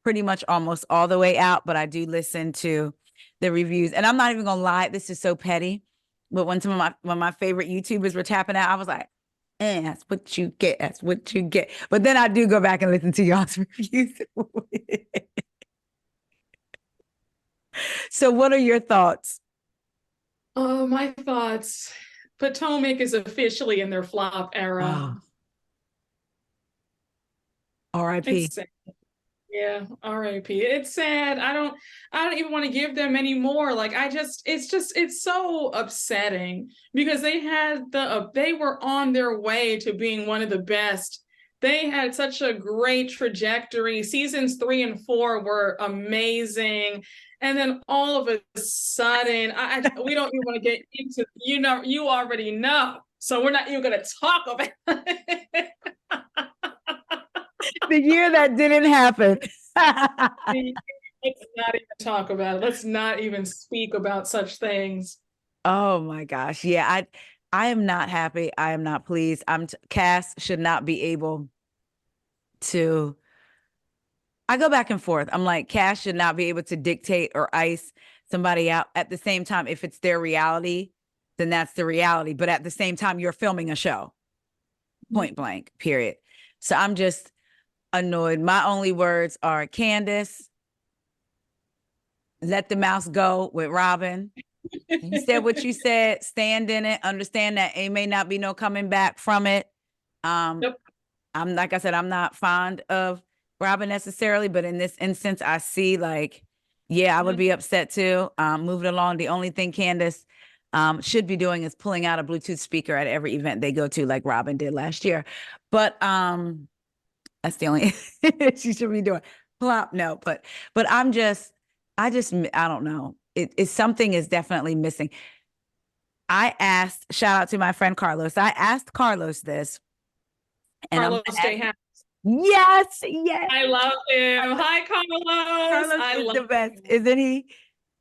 pretty much almost all the way out, but I do listen to the reviews. And I'm not even gonna lie, this is so petty. But when my favorite YouTubers were tapping out, I was like, that's what you get. That's what you get. But then I do go back and listen to y'all's reviews. So what are your thoughts? Oh, my thoughts. Potomac is officially in their flop era. Oh, RIP. It's sad. Yeah, RIP. It's sad. I don't even want to give them any more. Like, it's so upsetting because they were on their way to being one of the best. They had such a great trajectory. Seasons 3 and 4 were amazing. And then all of a sudden, we don't even want to get into, you already know. So we're not even going to talk about it. The year that didn't happen. Let's not even talk about it. Let's not even speak about such things. Oh my gosh. Yeah, I am not happy. I am not pleased. Cass should not be able to. I go back and forth. I'm like, Cass should not be able to dictate or ice somebody out. At the same time, if it's their reality, then that's the reality. But at the same time, you're filming a show, point blank, period. So I'm just annoyed. My only words are, Candace, let the mouse go with Robin. You said what you said, stand in it, understand that it may not be no coming back from it. Yep. I'm like I said, I'm not fond of Robin necessarily, but in this instance, I see like, yeah, I would be upset too. Moving along, the only thing Candace should be doing is pulling out a Bluetooth speaker at every event they go to, like Robin did last year. But that's the only she should be doing. Plop, no, but I don't know. It's something is definitely missing. I asked, shout out to my friend Carlos. I asked Carlos this, and Carlos, stay happy. yes, yes. I love him. Hi, Carlos. Carlos I is love the best, him. isn't he?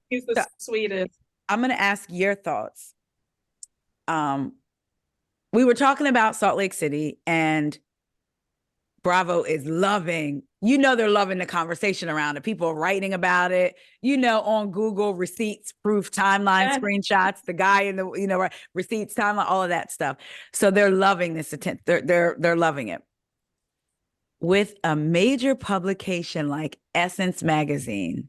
He's the So sweetest. I'm gonna ask your thoughts. Um, we were talking about Salt Lake City, and Bravo is loving, they're loving the conversation around it. People are writing about it, on Google, receipts, proof, timeline, Yeah. screenshots, the guy in the, receipts, timeline, all of that stuff. So they're loving this attempt. They're loving it. With a major publication like Essence Magazine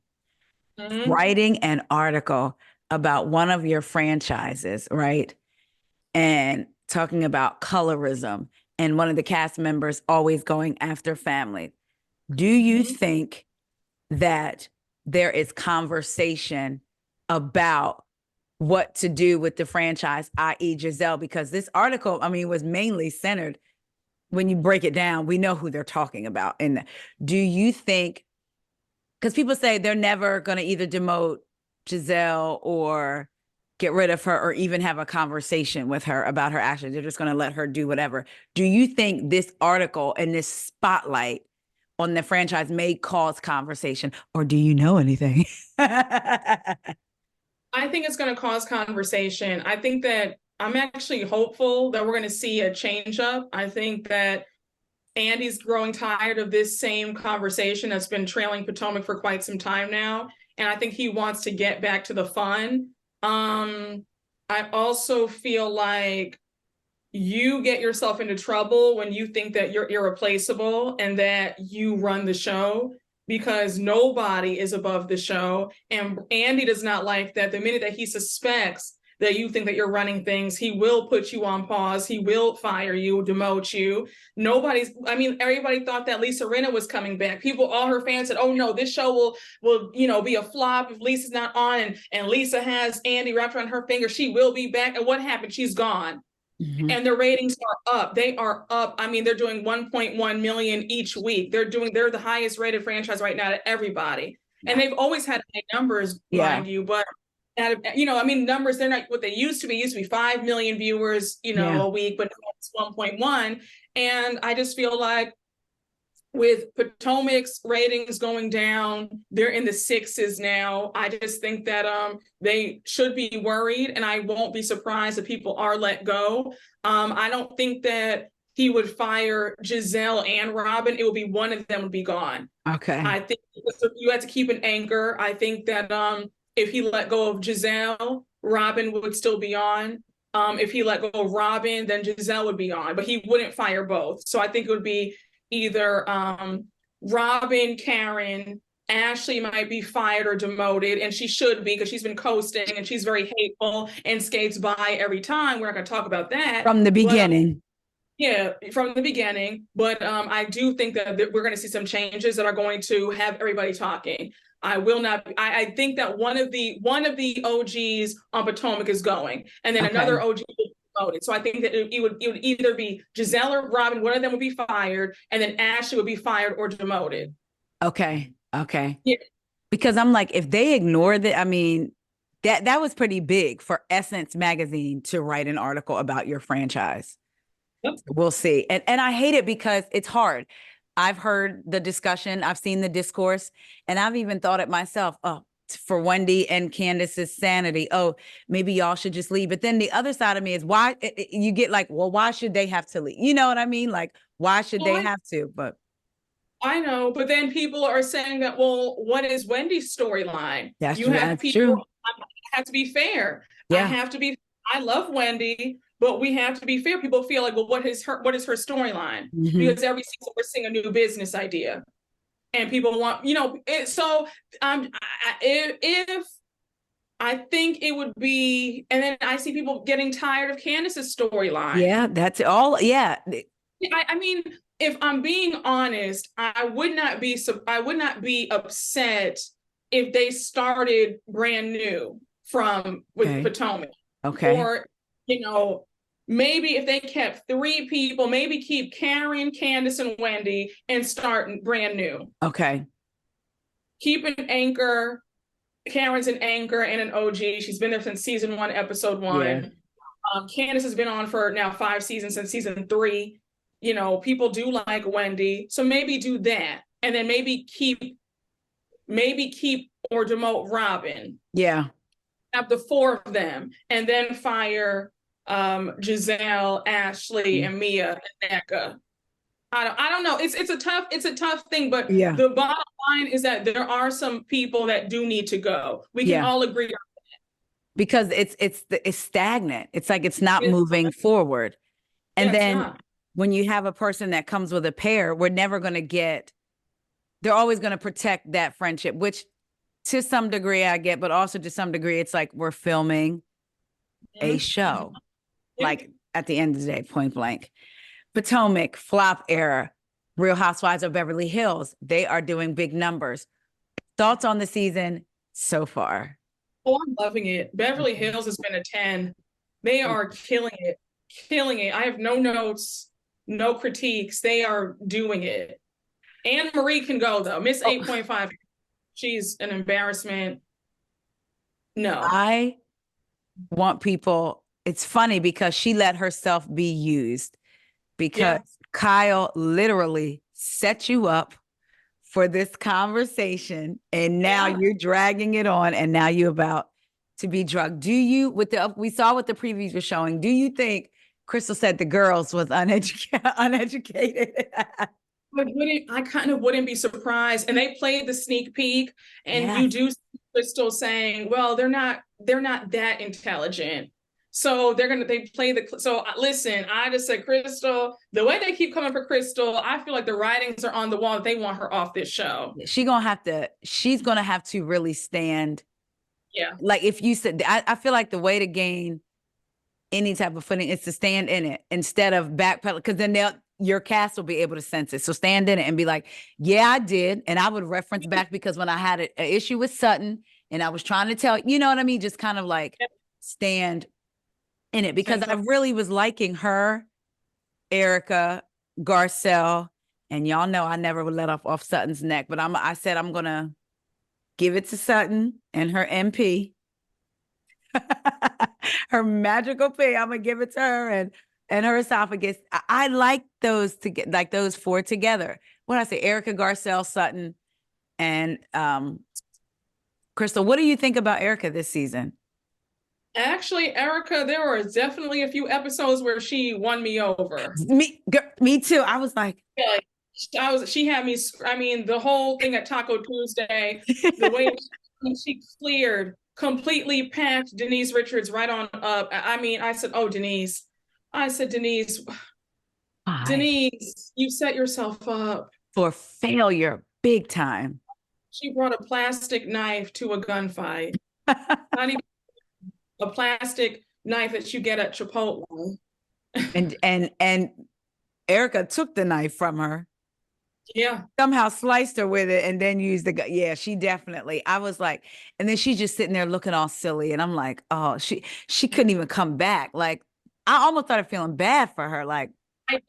writing an article about one of your franchises, right? And talking about colorism and one of the cast members always going after family. Do you think that there is conversation about what to do with the franchise, i.e. Giselle? Because this article, was mainly centered, when you break it down, we know who they're talking about. And do you think, because people say they're never going to either demote Giselle or get rid of her or even have a conversation with her about her actions. They're just going to let her do whatever. Do you think this article and this spotlight on the franchise may cause conversation, or do you know anything? I think it's going to cause conversation. I think that I'm actually hopeful that we're going to see a change up. I think that Andy's growing tired of this same conversation that's been trailing Potomac for quite some time now. And I think he wants to get back to the fun. I also feel like you get yourself into trouble when you think that you're irreplaceable and that you run the show, because nobody is above the show. And Andy does not like that. The minute that he suspects that you think that you're running things, he will put you on pause. He will fire you, demote you. Everybody thought that Lisa Rinna was coming back. All her fans said, oh no, this show will be a flop if Lisa's not on, and Lisa has Andy wrapped around her finger. She will be back. And what happened? She's gone. And the ratings are up. They are up. They're doing 1.1 million each week. They're the highest rated franchise right now to everybody. And they've always had high numbers, mind you, but numbers, they're not what they used to be. It used to be 5 million viewers, a week, but now it's 1.1. And I just feel like with Potomac's ratings going down, they're in the 6s now. I just think that they should be worried, and I won't be surprised if people are let go. I don't think that he would fire Giselle and Robin. It would be one of them would be gone. Okay. I think you have to keep an anchor. I think that if he let go of Giselle, Robin would still be on. If he let go of Robin, then Giselle would be on, but he wouldn't fire both. So I think it would be either Robin, Karen, Ashley might be fired or demoted, and she should be, because she's been coasting and she's very hateful and skates by every time. We're not going to talk about that. From the beginning. From the beginning. But I do think that we're going to see some changes that are going to have everybody talking. I think that one of the OGs on Potomac is going, and then another OG will be promoted. So I think that it would either be Giselle or Robin, one of them would be fired, and then Ashley would be fired or demoted. Okay. Yeah. Because I'm like, if they ignore that, that was pretty big for Essence Magazine to write an article about your franchise. Yep. We'll see. And I hate it because it's hard. I've heard the discussion, I've seen the discourse, and I've even thought it myself, for Wendy and Candace's sanity, maybe y'all should just leave. But then the other side of me is, why you get like, well, why should they have to leave? You know what I mean? Like, why should they have to? But I know, but then people are saying that, well, what is Wendy's storyline? That's true. I have to be fair. Yeah. I love Wendy, But we have to be fair. People feel like, well, what is her storyline? Mhm. Because every season we're seeing a new business idea, and people want, so if I think it would be, and then I see people getting tired of Candace's storyline. Yeah, that's all. Yeah. I mean, if I'm being honest, I would not be upset if they started brand new with Okay. Potomac. Okay. Or, maybe if they kept three people, maybe keep Karen, Candace, and Wendy and start brand new. Okay. Keep an anchor. Karen's an anchor and an OG. She's been there since season 1, episode 1. Yeah. Candace has been on for now 5 seasons, since season 3. People do like Wendy. So maybe do that. And then maybe keep or demote Robin. Yeah. Have the 4 of them. And then fire Giselle, Ashley, and Mia and Nneka. I don't know. It's a tough thing, but Yeah. the bottom line is that there are some people that do need to go. We can all agree on that. Because it's stagnant. It's like it's not moving forward. And then when you have a person that comes with a pair, we're never going to get, they're always going to protect that friendship, which to some degree I get, but also to some degree it's like we're filming a show. Like at the end of the day, point blank. Potomac, flop era, Real Housewives of Beverly Hills, they are doing big numbers. Thoughts on the season so far? Oh, I'm loving it. Beverly Hills has been a 10. They are killing it. Killing it. I have no notes, no critiques. They are doing it. Anne Marie can go, though. Miss 8.5. She's an embarrassment. No. I want people, it's funny because she let herself be used because Kyle literally set you up for this conversation and now you're dragging it on and now you're about to be drugged. Do you, we saw what the previews were showing, do you think Crystal said the girls was uneducated? I kind of wouldn't be surprised. And they played the sneak peek, and you do see Crystal saying, well, they're not that intelligent. So listen, I just said, Crystal, the way they keep coming for Crystal, I feel like the writings are on the wall. They want her off this show. She's going to have to really stand. Yeah. Like if you said, I feel like the way to gain any type of footing is to stand in it instead of backpedal, because then your cast will be able to sense it. So stand in it and be like, yeah, I did. And I would reference back because when I had an issue with Sutton and I was trying to tell, you know what I mean? Just kind of like stand in it, because I really was liking her, Erica, Garcelle, and y'all know I never would let off Sutton's neck, but I said I'm going to give it to Sutton and her MP. Her magical pig. I'm going to give it to her and her esophagus. I like those like those 4 together. What did I say? Erica, Garcelle, Sutton, and Crystal. What do you think about Erica this season? Actually, Erica, there were definitely a few episodes where she won me over. Me too. I was like, she had me. I mean, the whole thing at Taco Tuesday, the way she completely packed Denise Richards right on up. I mean, I said, Denise, Denise, you set yourself up for failure, big time. She brought a plastic knife to a gunfight. Not even a plastic knife that you get at Chipotle. and Erica took the knife from her. Yeah. Somehow sliced her with it and then used the gun. Yeah, she definitely. I was like, and then she's just sitting there looking all silly. And I'm like, oh, she couldn't even come back. Like, I almost started feeling bad for her. Like, I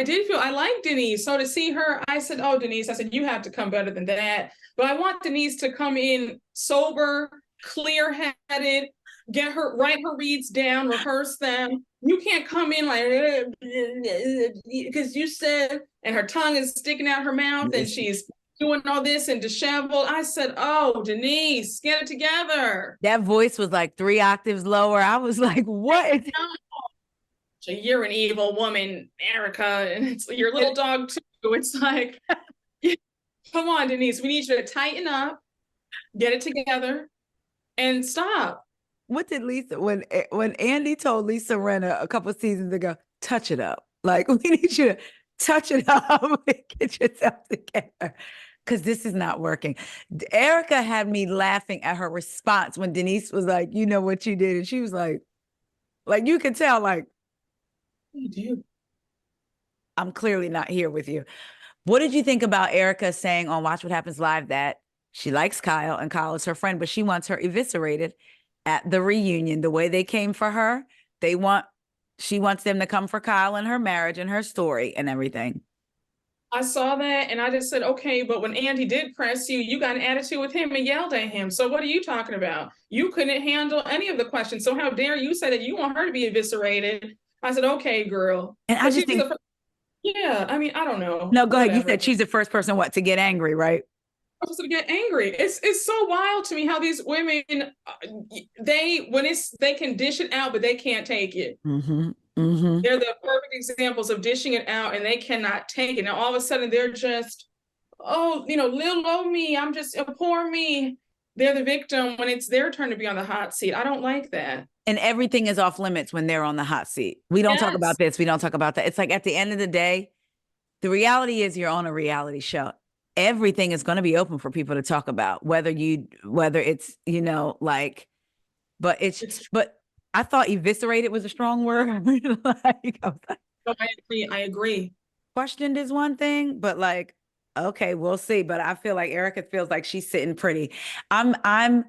did feel, I like Denise. So to see her, I said, Denise, you have to come better than that. But I want Denise to come in sober, clear-headed, write her reads down, rehearse them. You can't come in like, because you said, and her tongue is sticking out her mouth and she's doing all this and disheveled. I said, Denise, get it together. That voice was like 3 octaves lower. I was like, what is so you're an evil woman, Erica, and it's your little dog too. It's like, come on, Denise, we need you to tighten up, get it together, and stop. what did Lisa when Andy told Lisa Renna a couple seasons ago, touch it up. Like we need you to touch it up and get yourself together. Because this is not working. Erica had me laughing at her response when Denise was like, you know what you did. And she was like you could tell, like, You do. I'm clearly not here with you. What did you think about Erica saying on Watch What Happens Live that she likes Kyle and Kyle is her friend, but she wants her eviscerated at the reunion? The way they came for her, she wants them to come for Kyle and her marriage and her story and everything. I saw that and I just said, okay, but when Andy did press you, you got an attitude with him and yelled at him. So what are you talking about? You couldn't handle any of the questions. So how dare you say that you want her to be eviscerated? I said, okay, girl. And I just think, yeah, I mean, I don't know. no, go ahead. You Whatever. said she's the first person, what, to get angry, right? I'm supposed to get angry. It's so wild to me how these women they can dish it out, but they can't take it. Mm-hmm. Mm-hmm. They're the perfect examples of dishing it out and they cannot take it. Now all of a sudden they're just, oh, little old me, I'm just a poor me. They're the victim when it's their turn to be on the hot seat. I don't like that. And everything is off limits when they're on the hot seat. We don't talk about this. We don't talk about that. It's like at the end of the day, the reality is you're on a reality show. Everything is going to be open for people to talk about, whether it's, but I thought eviscerated was a strong word. I agree. Questioned is one thing, but like, okay, we'll see. But I feel like Erica feels like she's sitting pretty. I'm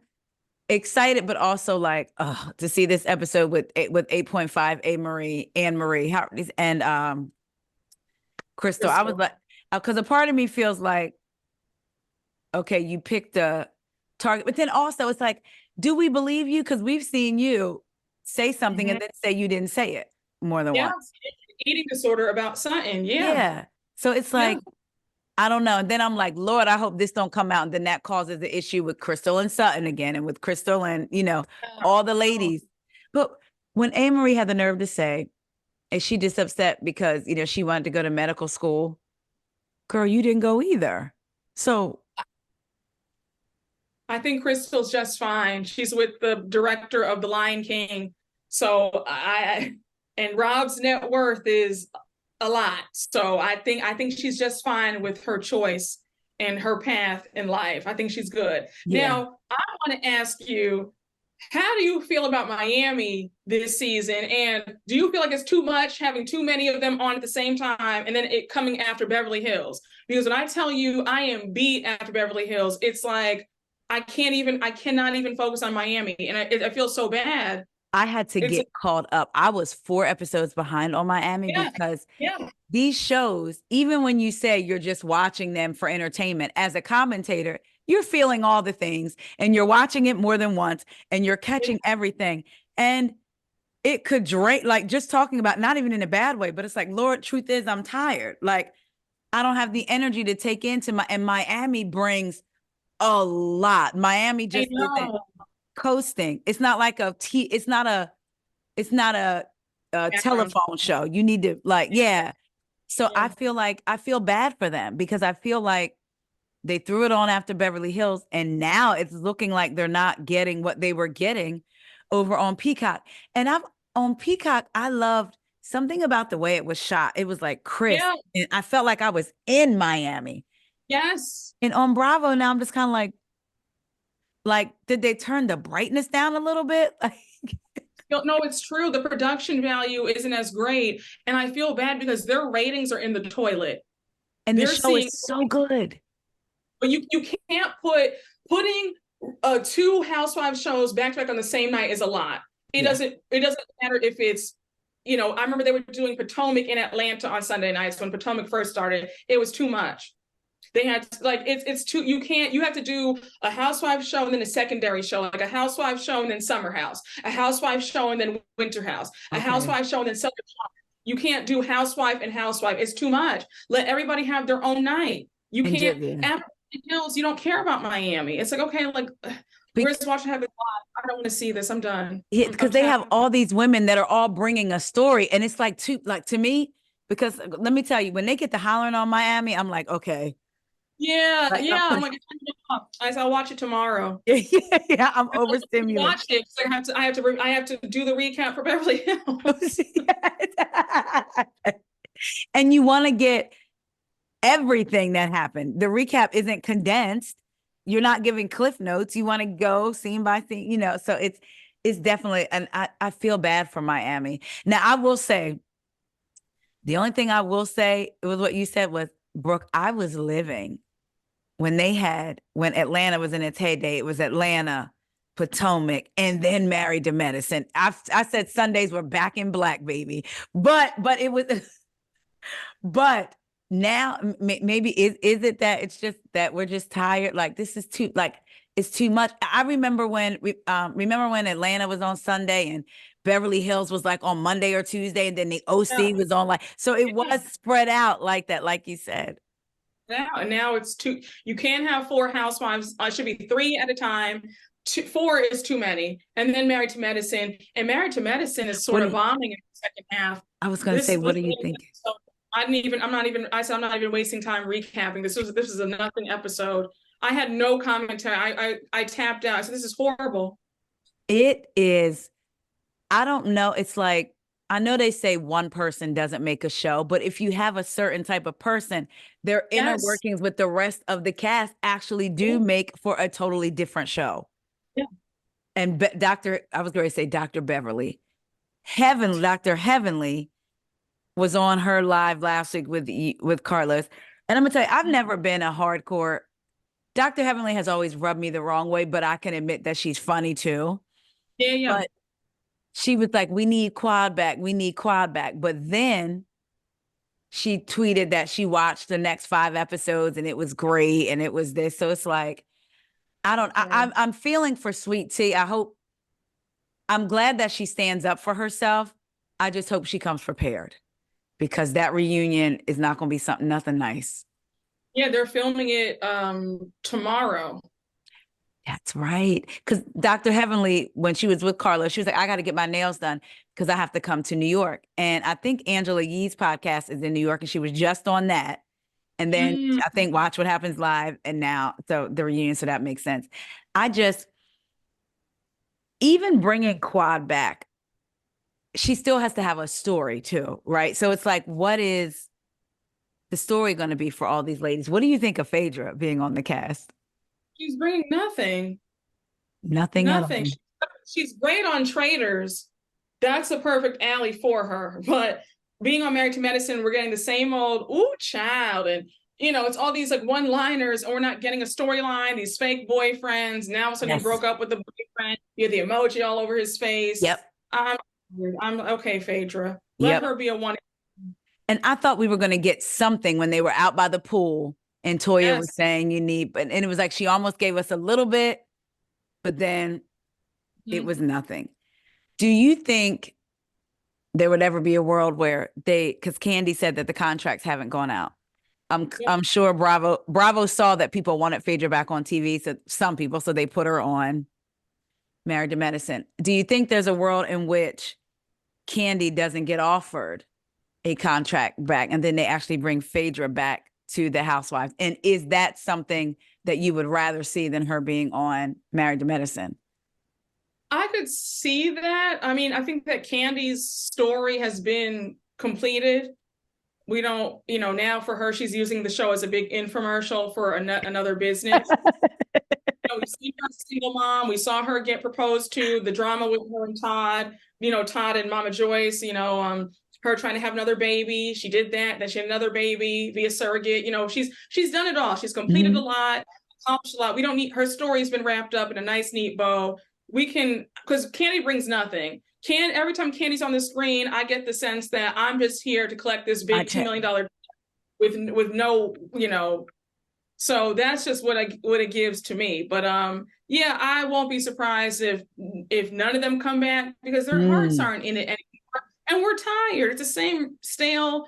excited, but also like, to see this episode with 8.5, Anne Marie, and Crystal. I was like, because a part of me feels like, okay, you picked a target, but then also it's like, do we believe you? Because we've seen you say something and then say you didn't say it more than once. Eating disorder about something. Yeah. So it's like, I don't know. And then I'm like, Lord, I hope this don't come out. And then that causes the issue with Crystal and Sutton again, and with Crystal and, all the ladies. But when Anne Marie had the nerve to say, is she just upset because, she wanted to go to medical school? Girl, you didn't go either. So I think Crystal's just fine. She's with the director of The Lion King. So and Rob's net worth is a lot. So I think she's just fine with her choice and her path in life. I think she's good. Yeah. Now, I want to ask you, how do you feel about Miami this season? And do you feel like it's too much having too many of them on at the same time and then it coming after Beverly Hills? Because when I tell you I am beat after Beverly Hills, it's like I cannot even focus on Miami. And I feel so bad. I had to get caught up. I was 4 episodes behind on Miami because these shows, even when you say you're just watching them for entertainment, as a commentator, you're feeling all the things and you're watching it more than once and you're catching everything. And it could drain, like just talking about, not even in a bad way, but it's like, Lord, truth is I'm tired. Like I don't have the energy to take and Miami brings a lot. Miami just isn't coasting. It's not like it's not a telephone show. You need to So I feel bad for them because I feel like they threw it on after Beverly Hills and now it's looking like they're not getting what they were getting over on Peacock. And on Peacock, I loved something about the way it was shot. It was like crisp. Yeah. And I felt like I was in Miami. Yes. And on Bravo now I'm just kind of like, did they turn the brightness down a little bit? No, it's true. The production value isn't as great. And I feel bad because their ratings are in the toilet. And the show is so good. But you can't putting 2 Housewives shows back to back on the same night is a lot. It doesn't matter if it's, I remember they were doing Potomac in Atlanta on Sunday nights when Potomac first started. It was too much. They had it's too, you have to do a Housewives show and then a secondary show, like a Housewives show and then Summer House, a Housewives show and then Winter House, a Housewives show and then Southern House. You can't do Housewife and Housewife. It's too much. Let everybody have their own night. You can't, after Hills, you don't care about Miami. It's like, okay, like where's watching have it live? I don't want to see this. I'm done. Yeah, because they have all these women that are all bringing a story. And it's like to me, because let me tell you, when they get to hollering on Miami, I'm like, okay. Yeah, Like, yeah. I'm like, I said, I'll watch it tomorrow. yeah, I'm I overstimulated. watched it. So I have to do the recap for Beverly Hills. And you want to get everything that happened. The recap isn't condensed. You're not giving cliff notes. You want to go scene by scene, so it's definitely, and I feel bad for Miami. Now, I will say, the only thing I will say, it was what you said was, Brooke, I was living when Atlanta was in its heyday. It was Atlanta, Potomac, and then Married to Medicine. I said Sundays were back in black, baby. But it was but now maybe is it that it's just that we're just tired? Like, this is too, like, it's too much. I remember when Atlanta was on Sunday and Beverly Hills was like on Monday or Tuesday, and then the Yeah, OC was on, like, so it was spread out like that, like you said. now it's two. You can't have four housewives. I should be three at a time. Four is too many. And then Married to Medicine. And Married to Medicine is sort What of bombing in the second half. I was going to say, what This do you think? so I said I'm not even wasting time recapping. This is a nothing episode. I had no commentary. I tapped out. I said, this is horrible. It is, I don't know. It's like, I know they say one person doesn't make a show, but if you have a certain type of person, their inner Yes. workings with the rest of the cast actually do make for a totally different show. Yeah. And I was going to say Dr. Beverly, Dr. Heavenly was on her live last week with Carlos. And I'm gonna tell you, I've never been a hardcore. Dr. Heavenly has always rubbed me the wrong way, but I can admit that she's funny too. Yeah, yeah. But she was like, we need Quad back. We need Quad back. But then she tweeted that she watched the next 5 episodes and it was great. And it was this. So it's like, I'm feeling for Sweet Tea. I'm glad that she stands up for herself. I just hope she comes prepared, because that reunion is not going to be nothing nice. Yeah, they're filming it tomorrow. That's right. Because Dr. Heavenly, when she was with Carla, she was like, I got to get my nails done because I have to come to New York. And I think Angela Yee's podcast is in New York, and she was just on that. And then I think Watch What Happens Live, and now, so the reunion, so that makes sense. Even bringing Quad back, she still has to have a story too, right? So it's like, what is the story going to be for all these ladies? What do you think of Phaedra being on the cast? She's bringing nothing. Nothing at all. Nothing. She's great on Traders. That's a perfect alley for her. But being on Married to Medicine, we're getting the same old, ooh, child. And, it's all these like one-liners, and we're not getting a storyline, these fake boyfriends. Now all of a sudden he broke up with the boyfriend. You had the emoji all over his face. Yep. I'm okay, Phaedra. Let her be a one. And I thought we were going to get something when they were out by the pool and Toya was saying and it was like she almost gave us a little bit, but then it was nothing. Do you think there would ever be a world where because Candy said that the contracts haven't gone out. I'm sure Bravo saw that people wanted Phaedra back on TV, so some people, so they put her on Married to Medicine. Do you think there's a world in which Candy doesn't get offered a contract back, and then they actually bring Phaedra back to the Housewives? And is that something that you would rather see than her being on Married to Medicine? I could see that. I mean, I think that Candy's story has been completed. We don't, now for her, she's using the show as a big infomercial for another business. We've seen her single mom. We saw her get proposed to, the drama with her and Todd, Todd and Mama Joyce, her trying to have another baby. She did that. Then she had another baby via surrogate. She's done it all. She's completed a lot, accomplished a lot. We don't need, her story's been wrapped up in a nice, neat bow. We can, because Candy brings nothing. Every time Candy's on the screen, I get the sense that I'm just here to collect this big $2 million with no, so that's just what it gives to me. But yeah, I won't be surprised if none of them come back, because their hearts aren't in it anymore. And we're tired. It's the same stale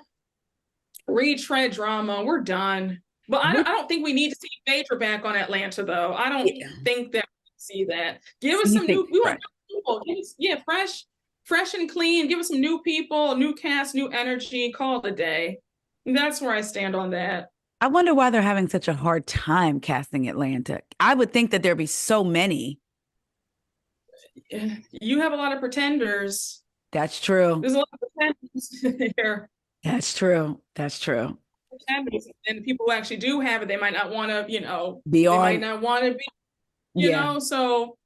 retread drama. We're done. But I don't think we need to see Phaedra back on Atlanta, though. I don't think that we see that. Give us some new, we want new people. Fresh and clean. Give us some new people, new cast, new energy. Call it a day. That's where I stand on that. I wonder why they're having such a hard time casting Atlanta. I would think that there'd be so many. You have a lot of pretenders. That's true. There's a lot of pretenders here. That's true. That's true. Pretenders. And people who actually do have it, they might not want to, they might Beyond, not want to be, yeah. So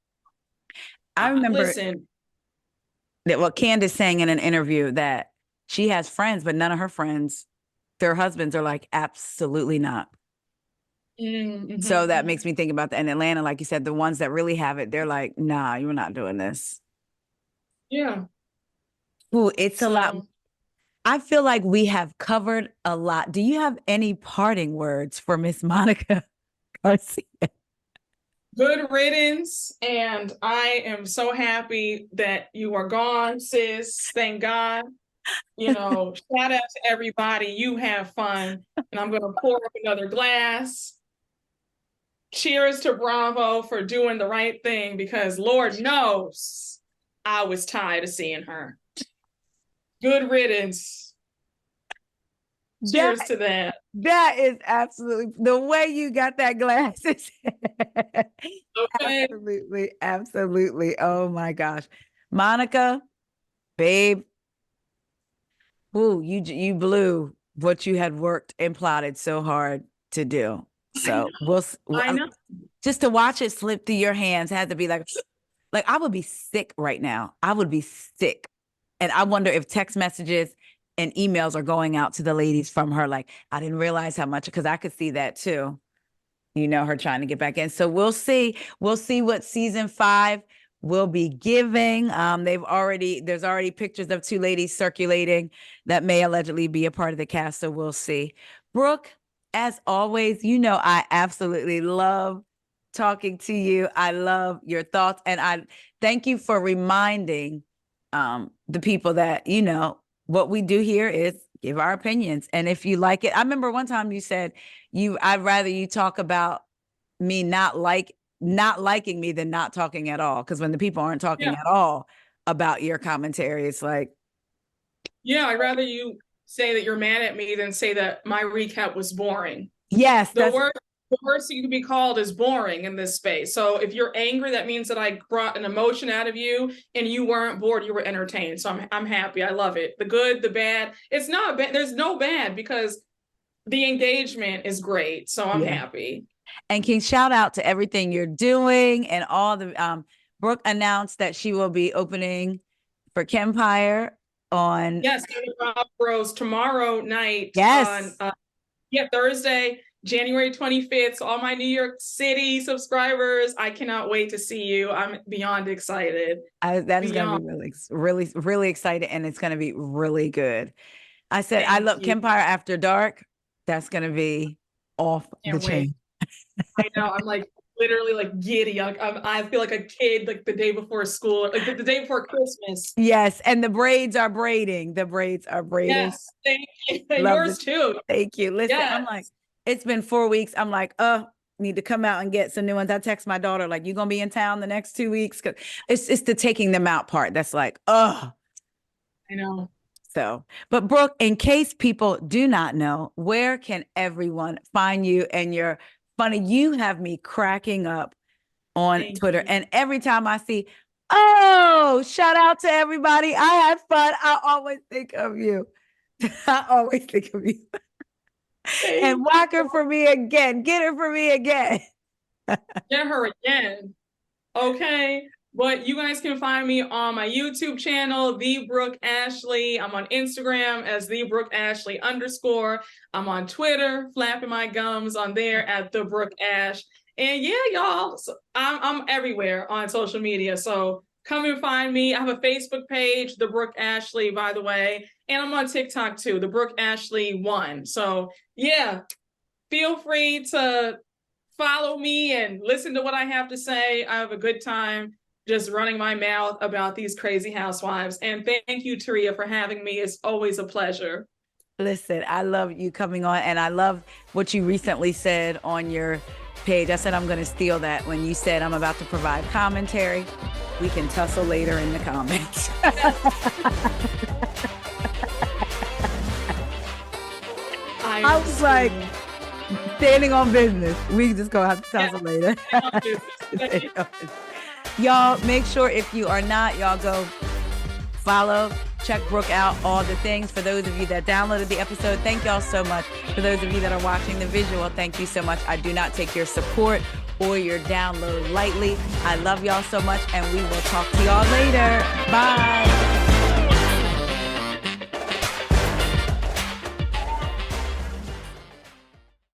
I remember listen. that what Candace saying in an interview that she has friends, but none of her friends, their husbands are like, absolutely not. Mm-hmm. So that makes me think about that. In Atlanta, like you said, the ones that really have it, they're like, nah, you're not doing this. Yeah. Ooh, it's a lot. So I feel like we have covered a lot. Do you have any parting words for Miss Monica Garcia? good riddance. And I am so happy that you are gone, sis. Thank God. Shout out to everybody. You have fun. And I'm going to pour up another glass. Cheers to Bravo for doing the right thing, because Lord knows I was tired of seeing her. Good riddance. Cheers to that. That is absolutely the way you got that glass. Okay. Absolutely, absolutely. Oh my gosh, Monica, babe, ooh, you blew what you had worked and plotted so hard to do. So I know. just to watch it slip through your hands had to be like I would be sick right now. I would be sick, and I wonder if text messages and emails are going out to the ladies from her. Like, I didn't realize how much, because I could see that too. Her trying to get back in. So we'll see. We'll see what season 5 will be giving. There's already pictures of 2 ladies circulating that may allegedly be a part of the cast. So we'll see. Brooke, as always, I absolutely love talking to you. I love your thoughts. And I thank you for reminding the people that, what we do here is give our opinions. And if you like it, I remember one time you said I'd rather you talk about me not liking me than not talking at all. Because when the people aren't talking at all about your commentary, it's like, yeah, I'd rather you say that you're mad at me than say that my recap was boring. Yes, the worst you can be called is boring in this space. So if you're angry, that means that I brought an emotion out of you and you weren't bored, you were entertained. So I'm happy. I love it. The good, the bad. It's not bad. There's no bad, because the engagement is great. So I'm happy. And can shout out to everything you're doing and all the Brooke announced that she will be opening for Kempire on Bros tomorrow night. Yes. On Thursday, January 25th. So all my New York City subscribers, I cannot wait to see you. I'm beyond excited. That is going to be really, really, really excited, and it's going to be really good. I said, I love Kempire After Dark. That's going to be off the chain. I know. I'm like literally like giddy. I feel like a kid, like the day before school, like the day before Christmas. Yes, and the braids are braiding. Yes, thank you. Yours too. Thank you. Listen, I'm like, it's been 4 weeks. I'm like, need to come out and get some new ones. I text my daughter, like, you gonna be in town the next 2 weeks? Cause it's the taking them out part that's like, I know. So, but Brooke, in case people do not know, where can everyone find you? And you're funny. You have me cracking up on Twitter. And every time I see, shout out to everybody, I had fun, I always think of you. I always think of you. And whack her for me again. Get her for me again. Get her again. Okay. But you guys can find me on my YouTube channel, The Brooke Ashley. I'm on Instagram as The Brooke Ashley _. I'm on Twitter, flapping my gums on there at The Brooke Ash. And yeah, y'all, so I'm everywhere on social media. So come and find me. I have a Facebook page, The Brooke Ashley, by the way. And I'm on TikTok too, The Brooke Ashley 1. So yeah, feel free to follow me and listen to what I have to say. I have a good time just running my mouth about these crazy housewives. And thank you, Taria, for having me. It's always a pleasure. Listen, I love you coming on, and I love what you recently said on your page. I said I'm going to steal that when you said I'm about to provide commentary. We can tussle later in the comments. I was like, Standing on business. We just gonna have to tell them later. Y'all, make sure if you are not, y'all go follow, check Brooke out, all the things. For those of you that downloaded the episode, thank y'all so much. For those of you that are watching the visual, thank you so much. I do not take your support or your download lightly. I love y'all so much, and we will talk to y'all later. Bye.